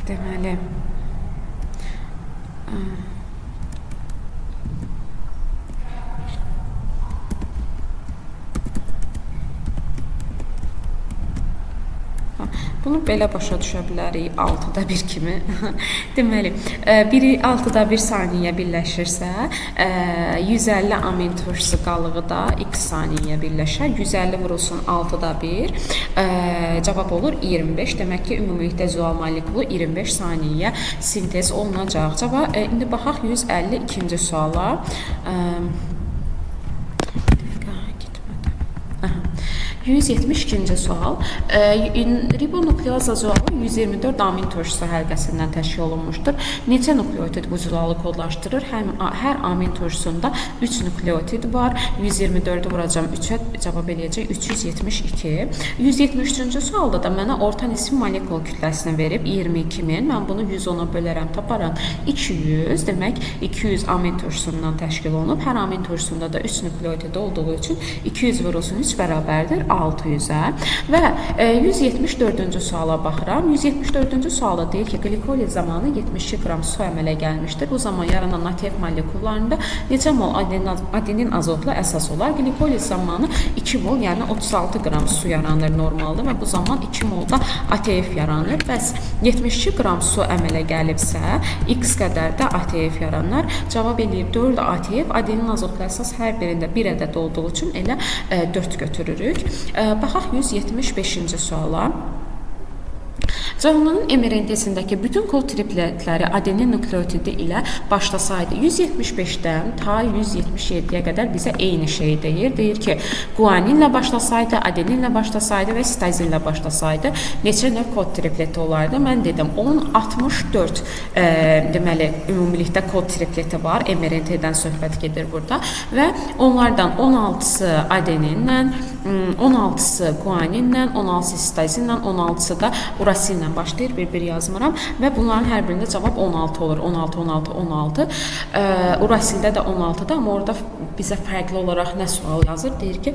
Deməli bunu belə başa düşə bilərik 6/1 kimi. Deməli, biri 6/1 saniyə birləşirsə, 150 amin turşusu qalığı da x saniyəyə birləşər. 150 vurulsun 6/1, cavab olur 25. Demək ki, ümumilikdə zoal molekulu 25 saniyəyə sintez olunacaq. Cavab indi baxaq 152-ci suala. 172-ci sual. Ribonukleoza zoalı 124 amin turşusu həlqəsindən təşkil olunmuşdur. Neçə nukleotid bu zoalı kodlaşdırır? Hər amin turşusunda 3 nukleotid var. 124-ü vuracam 3-ə, cavab eləyəcək 372. 173-cü sualda da mənə orta nisbi molekul kütləsini verib 22.000. Mən bunu 110-a bölərəm, taparam 200. Demək 200 amin turşusundan təşkil olunub. Hər amin turşusunda da 3 nukleotid olduğu üçün 200 vurulsun 3 bərabərdir 600-ə. Və 174-cü suala baxıram. 174-cü sualda deyir ki, glikoliz zamanı 72 qram su əmələ gəlmişdir. Bu zaman yaranan ATF molekullarında neçə mol adenin azotla əsas olar? Glikoliz zamanı 2 mol, yəni 36 qram su yaranır normalda və bu zaman 2 molda ATF yaranır. Bəs 72 qram su əmələ gəlibsə, x qədər də ATF yaranır. Cavab eləyib 4 ATF, adenin azotla əsas hər birində 1 ədəd olduğu üçün elə 4 götürürük. Baxaq 175-ci suala. Canlının mRNA-sindəki bütün kod tripletləri adenin nukleotidi ilə başlasaydı 175-dən ta 177-yə qədər bizə eyni şey deyir. Deyir ki, guaninlə başlasaydı, adeninlə başlasaydı və sitazinlə başlasaydı neçə növ kod tripleti olardı? Mən dedim 10-64 deməli ümumilikdə kod tripleti var. mRNA-dən söhbət gedir burada və onlardan 16-sı adeninlə, 16-sı guaninlə, 16-sı sitazinlə, 16-sı da urasillə başlayır, bir yazmıram və bunların hər birində cavab 16 olur. 16, 16, 16. Urasildə də 16-da, amma orada bizə fərqli olaraq nə sual yazır? Deyir ki,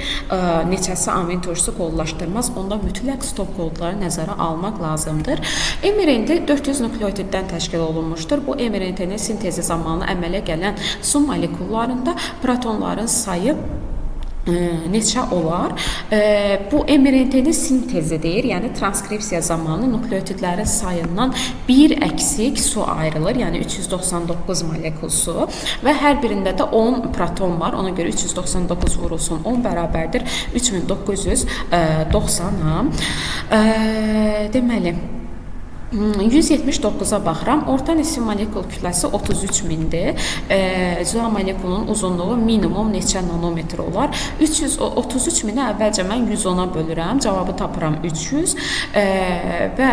neçəsi amin turşusu kodlaşdırmaz, onda mütləq stop kodları nəzərə almaq lazımdır. mRNA 400 nukleotiddən təşkil olunmuşdur. Bu mRNA-nin sintezi zamanı əmələ gələn su molekullarında protonların sayı neçə olar? Bu mRNA-nin sintezidir, yəni transkripsiya zamanı nukleotidlərin sayından bir əksik su ayrılır, yəni 399 molekul su və hər birində də 10 proton var, ona görə 399 vurulsun 10 bərabərdir 3990-a. Deməli 179-a baxıram. Orta nisbi molekul kütləsi 33.000-dir. Zoa molekulunun uzunluğu minimum neçə nanometr olar? 333.000-i əvvəlcə mən 110-a bölürəm. Cavabı tapıram 300 və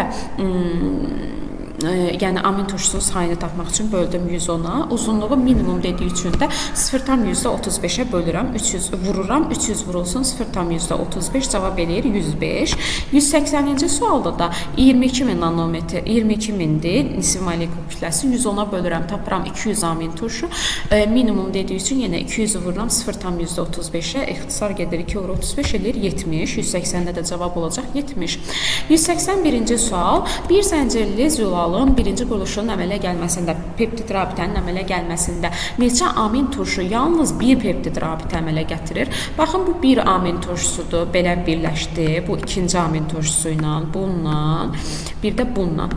yəni amin turşusunun sayını tapmaq üçün böldüm 110-a. Uzunluğu minimum dediyi üçün də 0,35-ə bölürəm. 300 vururam. 300 vurulsun 0,35 cavab eləyir 105. 180-ci sualda da 22.000 nanometr, 22.000-dir nisbi molekul kütləsi. 110-a bölürəm, tapıram 200 amin turşu. Minimum dediyi üçün yenə 200 vururam 0,35-ə. İxtisar gedir 2 vur 35 eləyir 70. 180-də də cavab olacaq 70. 181-ci sual. Bir zəncirli zülalın birinci quruluşunun əmələ gəlməsində, peptid rabitənin əmələ gəlməsində neçə amin turşu yalnız bir peptid rabitə əmələ gətirir? Baxın, bu bir amin turşusudur. Belə birləşdi. Bu ikinci amin turşusu ilə, bununla, bir də bununla.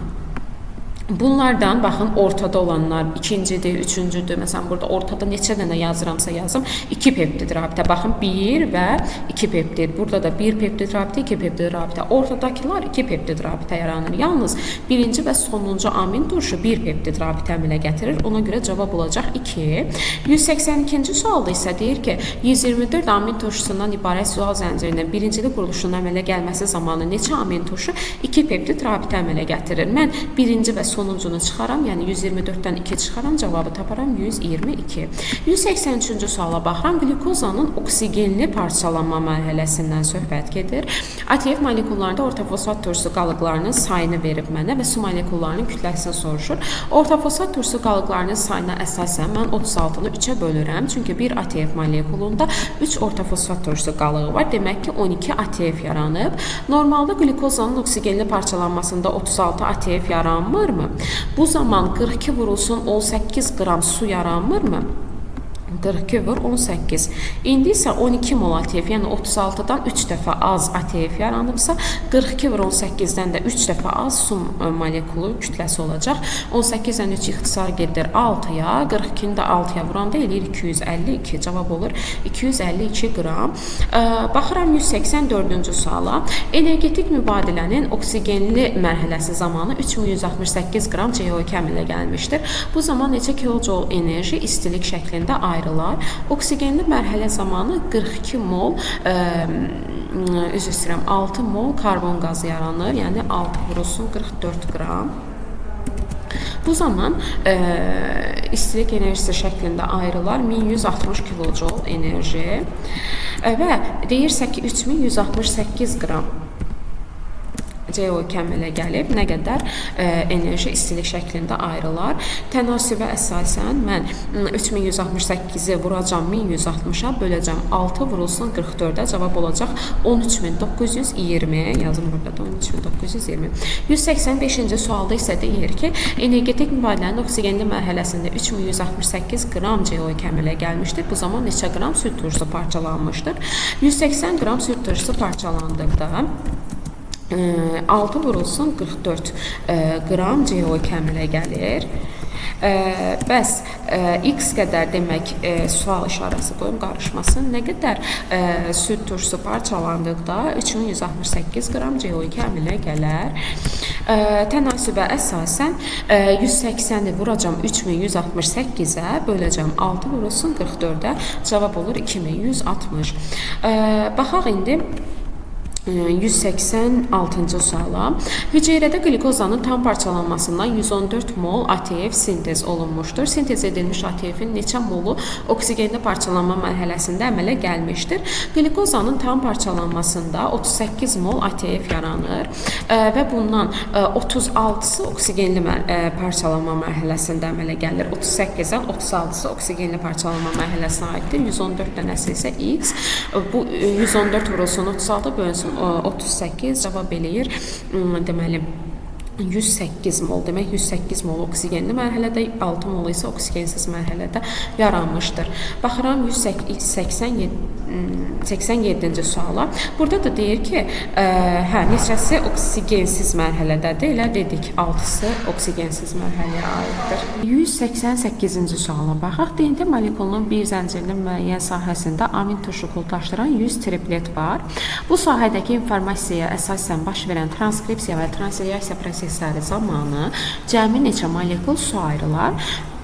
Bunlardan baxın ortada olanlar ikincidir, üçüncüdür. Məsələn burada ortada neçə dənə yazıramsa yazım 2 peptid rabitə. Baxın 1 və 2 peptid. Burada da 1 peptid rabitə, 2 peptid rabitə. Ortadakılar 2 peptid rabitə yaranır. Yalnız birinci və sonuncu amin turşu 1 peptid rabitə əmələ gətirir. Ona görə cavab olacaq 2. 182-ci sualda isə deyir ki, 124 amin turşusundan ibarət sual zəncirinin birincili quruluşunun əmələ gəlməsi zamanı neçə amin turşu 2 peptid rabitə əmələ gətirir? Mən birinci və sonuncunu çıxaram, yəni 124-dən 2 çıxaram, cavabı taparam 122. 183-cü suala baxıram. Qlikozanın oksigenli parçalanma mərhələsindən söhbət gedir. ATF molekullarında ortofosfat turşusu qalıqlarının sayını verib mənə və su molekullarının kütləsini soruşur. Ortofosfat turşusu qalıqlarının sayına əsasən mən 36-nı 3-ə bölürəm. Çünki bir ATF molekulunda 3 ortofosfat turşusu qalığı var. Demək ki 12 ATF yaranıb. Normalda qlikozanın oksigenli parçalanmasında 36 ATF yaranmırmı? Bu zaman 42 vurulsun 18 qram su yaranmırmı? 42 vur 18. İndi isə 12 mol ATF, yəni 36-dan 3 dəfə az ATF yaranıbsa, 42 vur 18-dən də 3 dəfə az su molekulu kütləsi olacaq. 18-dən 3 ixtisar gedir 6-ya, 42-ni də 6-ya vuranda eləyir 252. Cavab olur 252 qram. Baxıram 184-cü suala. Energetik mübadilənin oksigenli mərhələsi zamanı 3168 qram CO2 əmələ gəlmişdir. Bu zaman neçə kilojoule enerji istilik şəklində ayrılır? Oksigenli mərhələ zamanı 42 mol, 6 mol karbon qazı yaranır. Yəni 6 vurulsun 44 qram. Bu zaman istilik enerjisi şəklində ayrılar 1160 kilojoule enerji və deyirsə ki 3168 qram CO2 əmələ gəlib, nə qədər enerji istilik şəklində ayrılar. Tənasübə əsasən mən 3168-i vuracam 1160-a, böləcəm 6 vurulsun 44-ə, cavab olacaq 13920. Yazım burada da 13920. 185-ci sualda isə deyir ki, energetik mübadilənin oksigenli mərhələsində 3168 qram CO2 əmələ gəlmişdir. Bu zaman neçə qram süd turşusu parçalanmışdır? 180 qram süd turşusu parçalandıqda 6 vurulsun 44 qram CO2 əmələ gəlir. Bəs x qədər demək sual işarəsi qoyum qarışmasın. Nə qədər süd turşusu parçalandıqda 3168 qram CO2 əmələ gələr. Tənasübə əsasən 180-i vuracam 3168-ə, böləcəm 6 vurulsun 44-ə, cavab olur 2160. Baxaq indi 186-cı suala. Hüceyrədə qlikozanın tam parçalanmasından 114 mol ATF sintez olunmuşdur. Sintez edilmiş ATF-in neçə molu oksigenli parçalanma mərhələsində əmələ gəlmişdir? Qlikozanın tam parçalanmasında 38 mol ATF yaranır və bundan 36-sı oksigenli parçalanma mərhələsində əmələ gəlir. 38-dən 36-sı oksigenli parçalanma mərhələsinə aiddir. 114 dənəsi isə X. Bu 114 vurulsun 36 bölünsün 38 cavab eləyir. Deməli 108 mol, demək 108 mol oksigenli mərhələdə, 6 mol isə oksigensiz mərhələdə yaranmışdır. Baxıram 187-ci suala. Burada da deyir ki, neçəsi oksigensiz mərhələdədir? Elə dedik, 6-sı oksigensiz mərhələyə aiddir. 188-ci suala baxaq. DNT molekulunun bir zəncirinin müəyyən sahəsində amin turşu kultlaşdıran 100 triplet var. Bu sahədəki informasiyaya əsasən baş verən transkripsiya və transliyasiya prosesləri zamanı cəmi neçə molekul su ayrılar?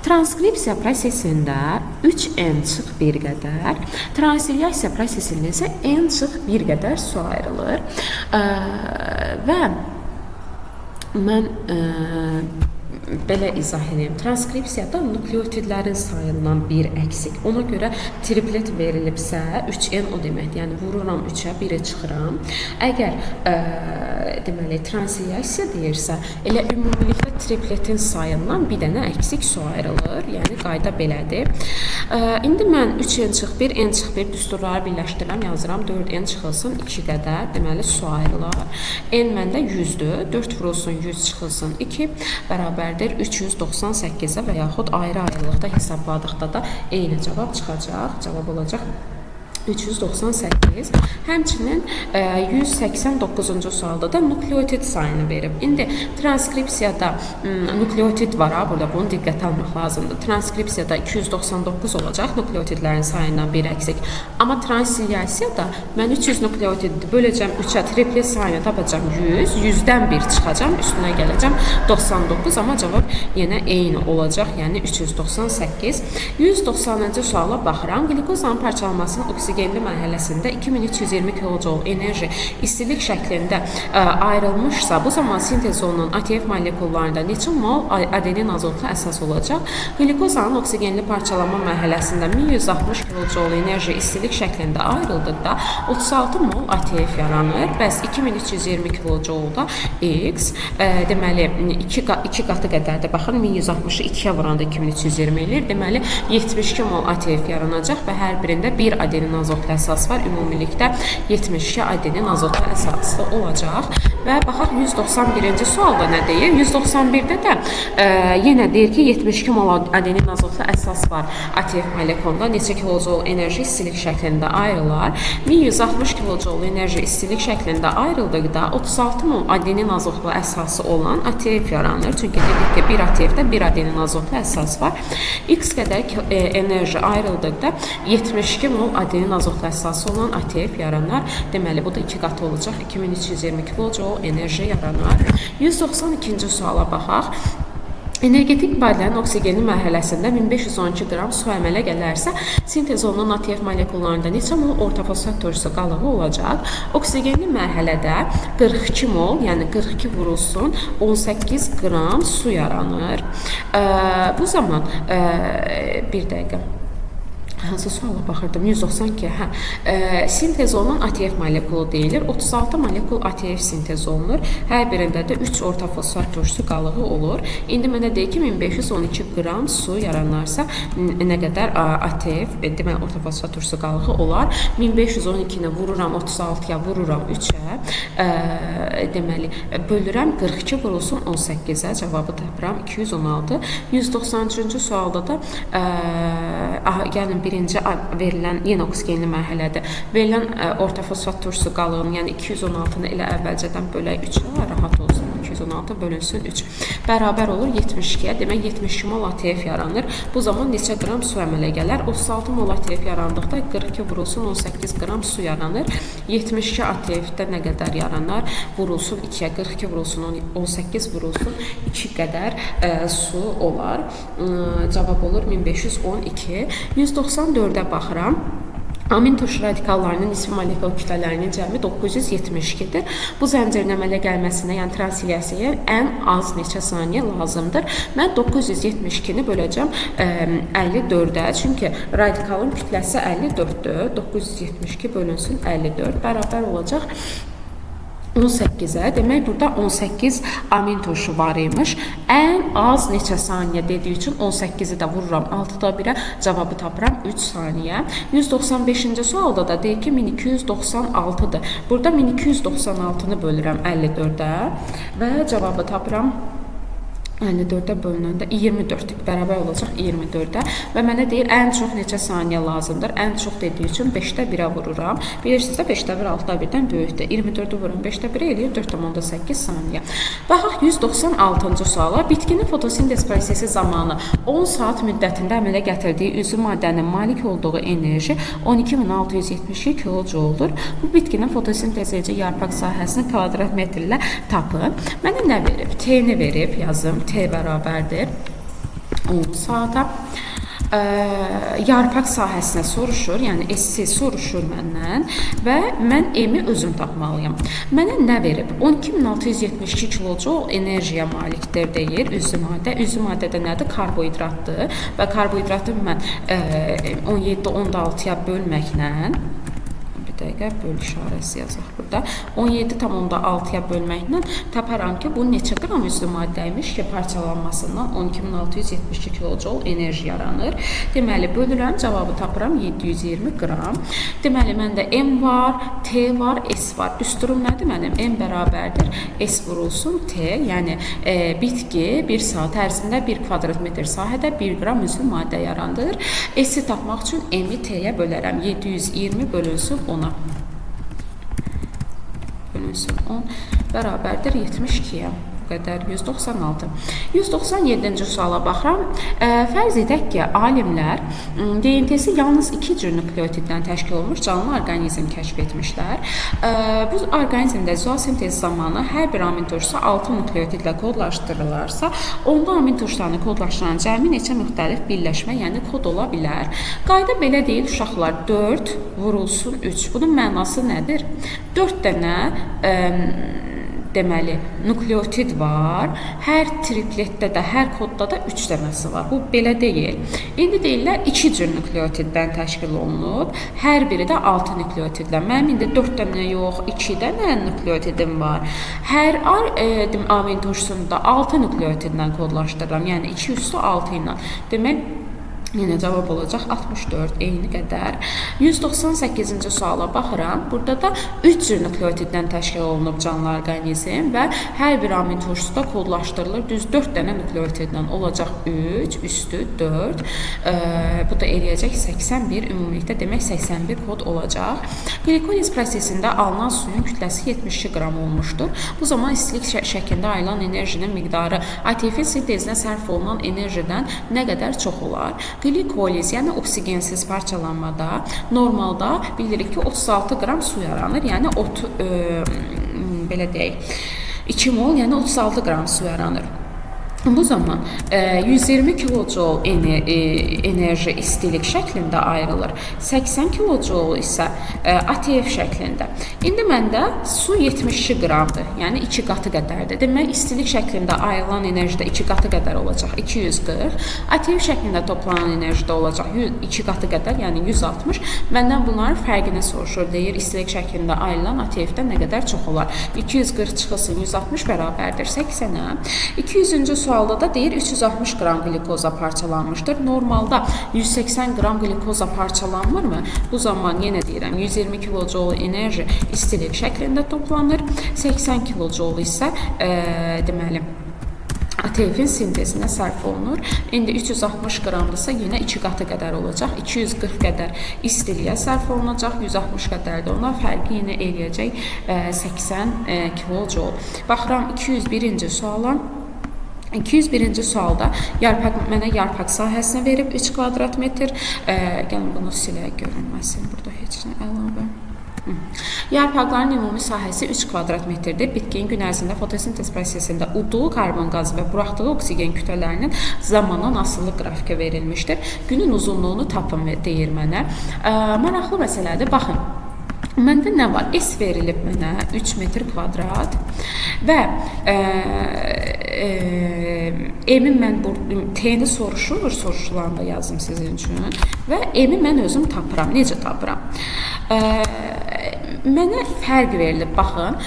Transkripsiya prosesində 3n-1 qədər, transliyasiya prosesində isə n-1 qədər su ayrılır. Və mən belə izah edeyim. Transkripsiyada nukleotidlərin sayından bir əksik. Ona görə triplet verilibsə 3n o deməkdir. Yəni vururam 3-ə, 1-ə çıxıram. Əgər deməli transliyasiya deyirsə, elə ümumilikdə tripletin sayından bir dənə əksik su ayrılır. Yəni qayda belədir. İndi mən 3n-1, n-1 düsturları birləşdirirəm, yazıram 4n çıxılsın 2 qədər. Deməli su ayrılar. N məndə 100-dür. 4 vurulsun 100 çıxılsın 2 bərabərdir 398-ə və yaxud ayrı-ayrılıqda hesabladıqda da eyni cavab çıxacaq. Cavab olacaq 398. Həmçinin 189-cu sualda da nukleotit sayını verib. İndi transkripsiyada nukleotit var ha, burada bunu diqqətə almaq lazımdır. Transkripsiyada 299 olacaq, nukleotitlərin sayından bir əksik. Amma transliterasiyada mən 300 nukleotidi böləcəm 3-ə, tripli sayını tapacağam 100, 100-dən 1 çıxacam, üstünə gələcəm 99, amma cavab yenə eyni olacaq, yəni 398. 190-cı suala baxıram. Qlikozanın parçalanmasının oksigenli mərhələsində 2320 kJ enerji istilik şəklində ayrılmışsa, bu zaman sintez olunan ATF molekullarında neçə mol adenin azotlu əsas olacaq? Qlikozanın oksigenli parçalanma mərhələsində 1160 kJ enerji istilik şəklində ayrıldıqda 36 mol ATF yaranır. Bəs 2320 kJ-da X deməli 2 qatı qədərdir. Baxın 1160-ı 2-yə vuranda 2320 eləyir. Deməli 72 mol ATF yaranacaq və hər birində 1 adenin azotlu əsas var. Ümumilikdə 72 adenin azotlu əsaslı olacaq. Və baxaq 191-ci sualda nə deyir? 191-də də yenə deyir ki, 72 mol adenin azotlu əsas var. ATF molekulunda neçə kilojol enerji istilik şəklində ayrılar? 1160 kilojol enerji istilik şəklində ayrıldıqda 36 mol adenin azotlu əsası olan ATF yaranır. Çünki dedik ki, bir ATF-də 1 adenin azotlu əsas var. X qədər enerji ayrıldıqda 72 mol adenin azotlu əsası olan ATF yaranar. Deməli, bu da 2 qatı olacaq. 2320 kJ enerji yaranar. 192-ci suala baxaq. Energetik ibarələrin oksigenli mərhələsində 1512 qram su əmələ gələrsə, sintez olunan ATF molekullarında neçə mol orta fosfat turşusu qalığı olacaq? Oksigenli mərhələdə 42 mol, yəni 42 vurulsun 18 qram su yaranır. Bu zaman bir dəqiqə. Hansı suala baxırdım? 192. Sintez olunan ATF molekulu deyilir. 36 molekul ATF sintez olunur. Hər birində də 3 orta fosfat turşusu qalığı olur. İndi mənə deyir ki, 1512 qram su yaranarsa nə qədər ATF, deməli orta fosfat turşusu qalığı olar. 1512-ni vururam 36-ya, vururam 3-ə. Deməli, bölürəm 42 vurulsun 18-ə. Cavabı tapıram 216. 193-cü sualda da gəlin birinci verilən yenə oksigenli mərhələdə verilən orta fosfat turşusu qalığının, yəni 216-nı elə əvvəlcədən bölək 3-ə, rahat olsun. 216 bölünsün 3. Bərabər olur 72-yə. Demək 72 mol ATF yaranır. Bu zaman neçə qram su əmələ gələr? 36 mol ATF yarandıqda 42 vurulsun 18 qram su yaranır. 72 ATF-də nə qədər yaranar? Vurulsun 2-yə, 42 vurulsun 18 vurulsun 2 qədər su olar. Cavab olur 1512. 194-ə baxıram. Amin turşu radikallarının nisbi molekul kütlələrinin cəmi 972-dir. Bu zəncirin əmələ gəlməsinə, yəni transliterasiyaya ən az neçə saniyə lazımdır? Mən 972-ni böləcəm 54-ə. Çünki radikalın kütləsi 54-dür. 972 bölünsün 54 bərabər olacaq 18-ə. Demək, burada 18 amin turşu var imiş. Ən az neçə saniyə dediyi üçün 18-i də vururam 6-da 1-ə. Cavabı tapıram 3 saniyə. 195-ci sualda da deyir ki, 1296-dır. Burada 1296-nı bölürəm 54-ə və cavabı tapıram 54-ə bölünəndə 24 bərabər olacaq 24-ə və mənə deyir ən çox neçə saniyə lazımdır? Ən çox dediyi üçün 5-də 1-ə vururam. Bilirsiniz də 5-də 1 6-da 1-dən böyükdür. 24-ü vururam 5-də 1-ə eləyir 4,8 saniyə. Baxaq 196-cı suala. Bitkinin fotosintez prosesi zamanı 10 saat müddətində əmələ gətirdiyi üzvü maddənin malik olduğu enerji 12672 kJ-dur. Bu bitkinin fotosintez edici yarpaq sahəsini kvadrat metrlə tapın. Mənə nə verib? T-ni verib, yazım. T bərabərdir 10 saata. Yarpaq sahəsinə soruşur, yəni SC soruşur məndən və mən M-i özüm tapmalıyım. Mənə nə verib? 12672 kJ enerjiyə malikdir deyir üzvü maddə. Üzvü maddədə nədir? Karbohidratdır və karbohidratı mən 17-16-ya bölməklə bir dəqiqə böl işarəsi yazaq burada. 17,6-ya bölməklə taparam ki, bu neçə qram üzlü maddəymiş ki, parçalanmasından 12.672 kilojoule enerji yaranır. Deməli, bölürəm, cavabı tapıram 720 qram. Deməli, məndə M var, T var, S var. Düsturum nədir mənim? M bərabərdir, S vurulsun T. Yəni, bitki 1 saat ərzində 1 kvadrat metr sahədə 1 qram üzlü maddə yarandır. S-i tapmaq üçün M-i T-yə bölərəm. 720 bölünsün 10-a. Bölünsün 10 bərabərdir 72-yə. Bu qədər 196. 197-ci suala baxıram. Fərz edək ki, alimlər DNT-si yalnız 2 cür nukleotiddən təşkil olmuş canlı orqanizm kəşf etmişlər. Bu orqanizmdə züal sintezi zamanı hər bir amin turşusu 6 nukleotidlə kodlaşdırılarsa, onda amin turşularını kodlaşdıran cəmi neçə müxtəlif birləşmə, yəni kod ola bilər. Qayda belə deyil, uşaqlar, 4 vurulsun 3. Bunun mənası nədir? 4 dənə deməli, nukleotid var. Hər tripletdə də, hər kodda da 3 dənəsi var. Bu belə deyil. İndi deyirlər 2 cür nukleotiddən təşkil olunub. Hər biri də 6 nukleotidlə. Mənim indi 4 dənə yox, 2 dənə nukleotidim var. Hər amin turşusunda 6 nukleotidlə kodlaşdırıram. Yəni 2 üstü 6 ilə. Demək, yenə cavab olacaq 64, eyni qədər. 198-ci suala baxıram. Burada da 3 cür nukleotiddən təşkil olunub canlı orqanizm və hər bir amin turşusu da kodlaşdırılır. Düz 4 dənə nukleotiddən olacaq 3, üstü 4. Bu da eləyəcək 81, ümumilikdə demək 81 kod olacaq. Glikoliz prosesində alınan suyun kütləsi 72 qram olmuşdur. Bu zaman istilik şəklində ayrılan enerjinin miqdarı ATF sintezinə sərf olunan enerjidən nə qədər çox olar? Glikoliz, yəni oksigensiz parçalanmada normalda bilirik ki 36 qram su yaranır. Yəni belə deyək 2 mol, yəni 36 qram su yaranır. Bu zaman 120 kilojoule enerji istilik şəklində ayrılır. 80 kilojoule isə ATF şəklində. İndi məndə su 72 qramdır. Yəni 2 qatı qədərdir. Demək, istilik şəklində ayrılan enerji də 2 qatı qədər olacaq. 240. ATF şəklində toplanan enerji də olacaq 2 qatı qədər, yəni 160. Məndən bunların fərqini soruşur. Deyir, istilik şəklində ayrılan ATF-də nə qədər çox olar? 240 çıxılsın 160 bərabərdir 80-ə. 200-cü sualda da deyir 360 qram glikoza parçalanmışdır. Normalda 180 qram glikoza parçalanmırmı? Bu zaman yenə deyirəm 120 kilojoule enerji istilik şəklində toplanır. 80 kilojoule isə deməli ATF-in sintezinə sərf olunur. İndi 360 qramdırsa yenə 2 qatı qədər olacaq. 240 qədər istiliyə sərf olunacaq. 160 qədər də ona fərqi yenə eləyəcək 80 kilojoule. Baxıram 201-ci suala. 201-ci sualda mənə yarpaq sahəsini verib 3 kvadrat metr. Gəlin bunu silək, görünməsin. Burada heç nə əlavə. Yarpaqların ümumi sahəsi 3 kvadrat metrdir. Bitkinin gün ərzində fotosintez prosesində uduğu karbon qazı və buraxdığı oksigen kütlələrinin zamandan asılı qrafika verilmişdir. Günün uzunluğunu tapın deyir mənə. Maraqlı məsələdir. Baxın. Məndə nə var? S verilib mənə 3 metr kvadrat və M-i mən T-ni soruşulanda yazdım sizin üçün və M-i mən özüm tapıram. Necə tapıram? Mənə fərq verilib, baxın,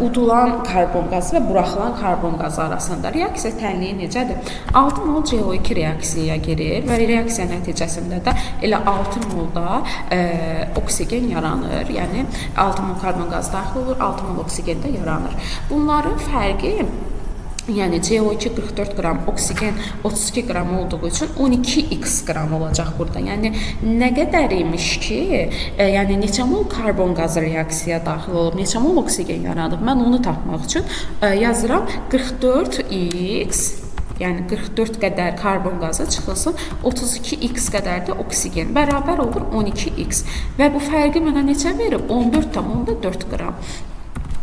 udulan karbon qazı və buraxılan karbon qazı arasında reaksiya tənliyi necədir? 6 mol CO2 reaksiyaya girir və reaksiya nəticəsində də elə 6 molda oksigen yaranır. Yəni 6 mol karbon qazı daxil olur, 6 mol oksigen də yaranır. Bunların fərqi, yəni CO2 44 qram, oksigen 32 qram olduğu üçün 12x qram olacaq burada. Yəni nə qədər imiş ki, yəni neçə mol karbon qazı reaksiyaya daxil olub, neçə mol oksigen yaradıb. Mən onu tapmaq üçün yazıram 44x, yəni 44 qədər karbon qazı çıxılsın, 32x qədər də oksigen bərabər olur 12x və bu fərqi mənə neçə verib? 14,4 qram.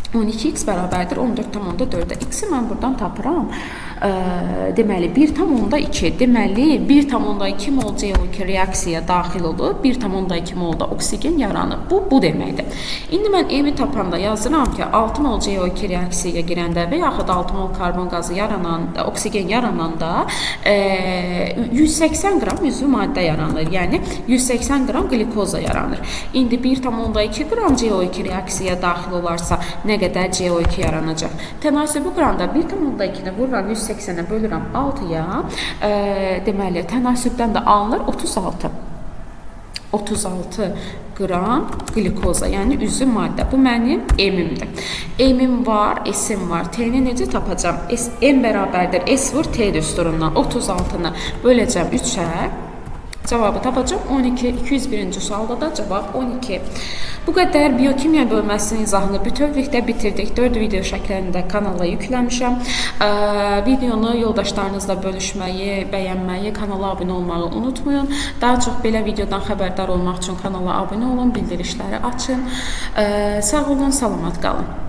12x bərabərdir 14,4-ə. X-i mən buradan tapıram. deməli 1,2 deməli 1,2 mol CO2 reaksiyaya daxil olub, 1,2 molda oksigen yaranıb. Bu deməkdir. İndi mən M-i tapanda yazıram ki, 6 mol CO2 reaksiyaya girəndə və yaxud 6 mol karbon qazı yarananda, oksigen yarananda 180 qram üzvü maddə yaranır. Yəni 180 qram glikoza yaranır. İndi 1,2 qram CO2 reaksiyaya daxil olarsa nə qədər CO2 yaranacaq? Tənasibi quranda 1,2-ni vururam 180-ə bölürəm 6-ya. Deməli, tənasibdən də alınır 36 qram glikoza, yəni üzvü maddə. Bu mənim M-imdir. M-im var, S-im var. T-ni necə tapacağam? M bərabərdir S vur T düsturundan. 36-nı böləcəm 3-ə. Cavabı tapacağım 12. 201-ci sualda da cavab 12. Bu qədər biokimya bölməsinin izahını bütövlükdə bitirdik. 4 video şəklində kanala yükləmişəm. Videonu yoldaşlarınızla bölüşməyi, bəyənməyi, kanala abunə olmağı unutmayın. Daha çox belə videodan xəbərdar olmaq üçün kanala abunə olun, bildirişləri açın. Sağ olun, salamat qalın.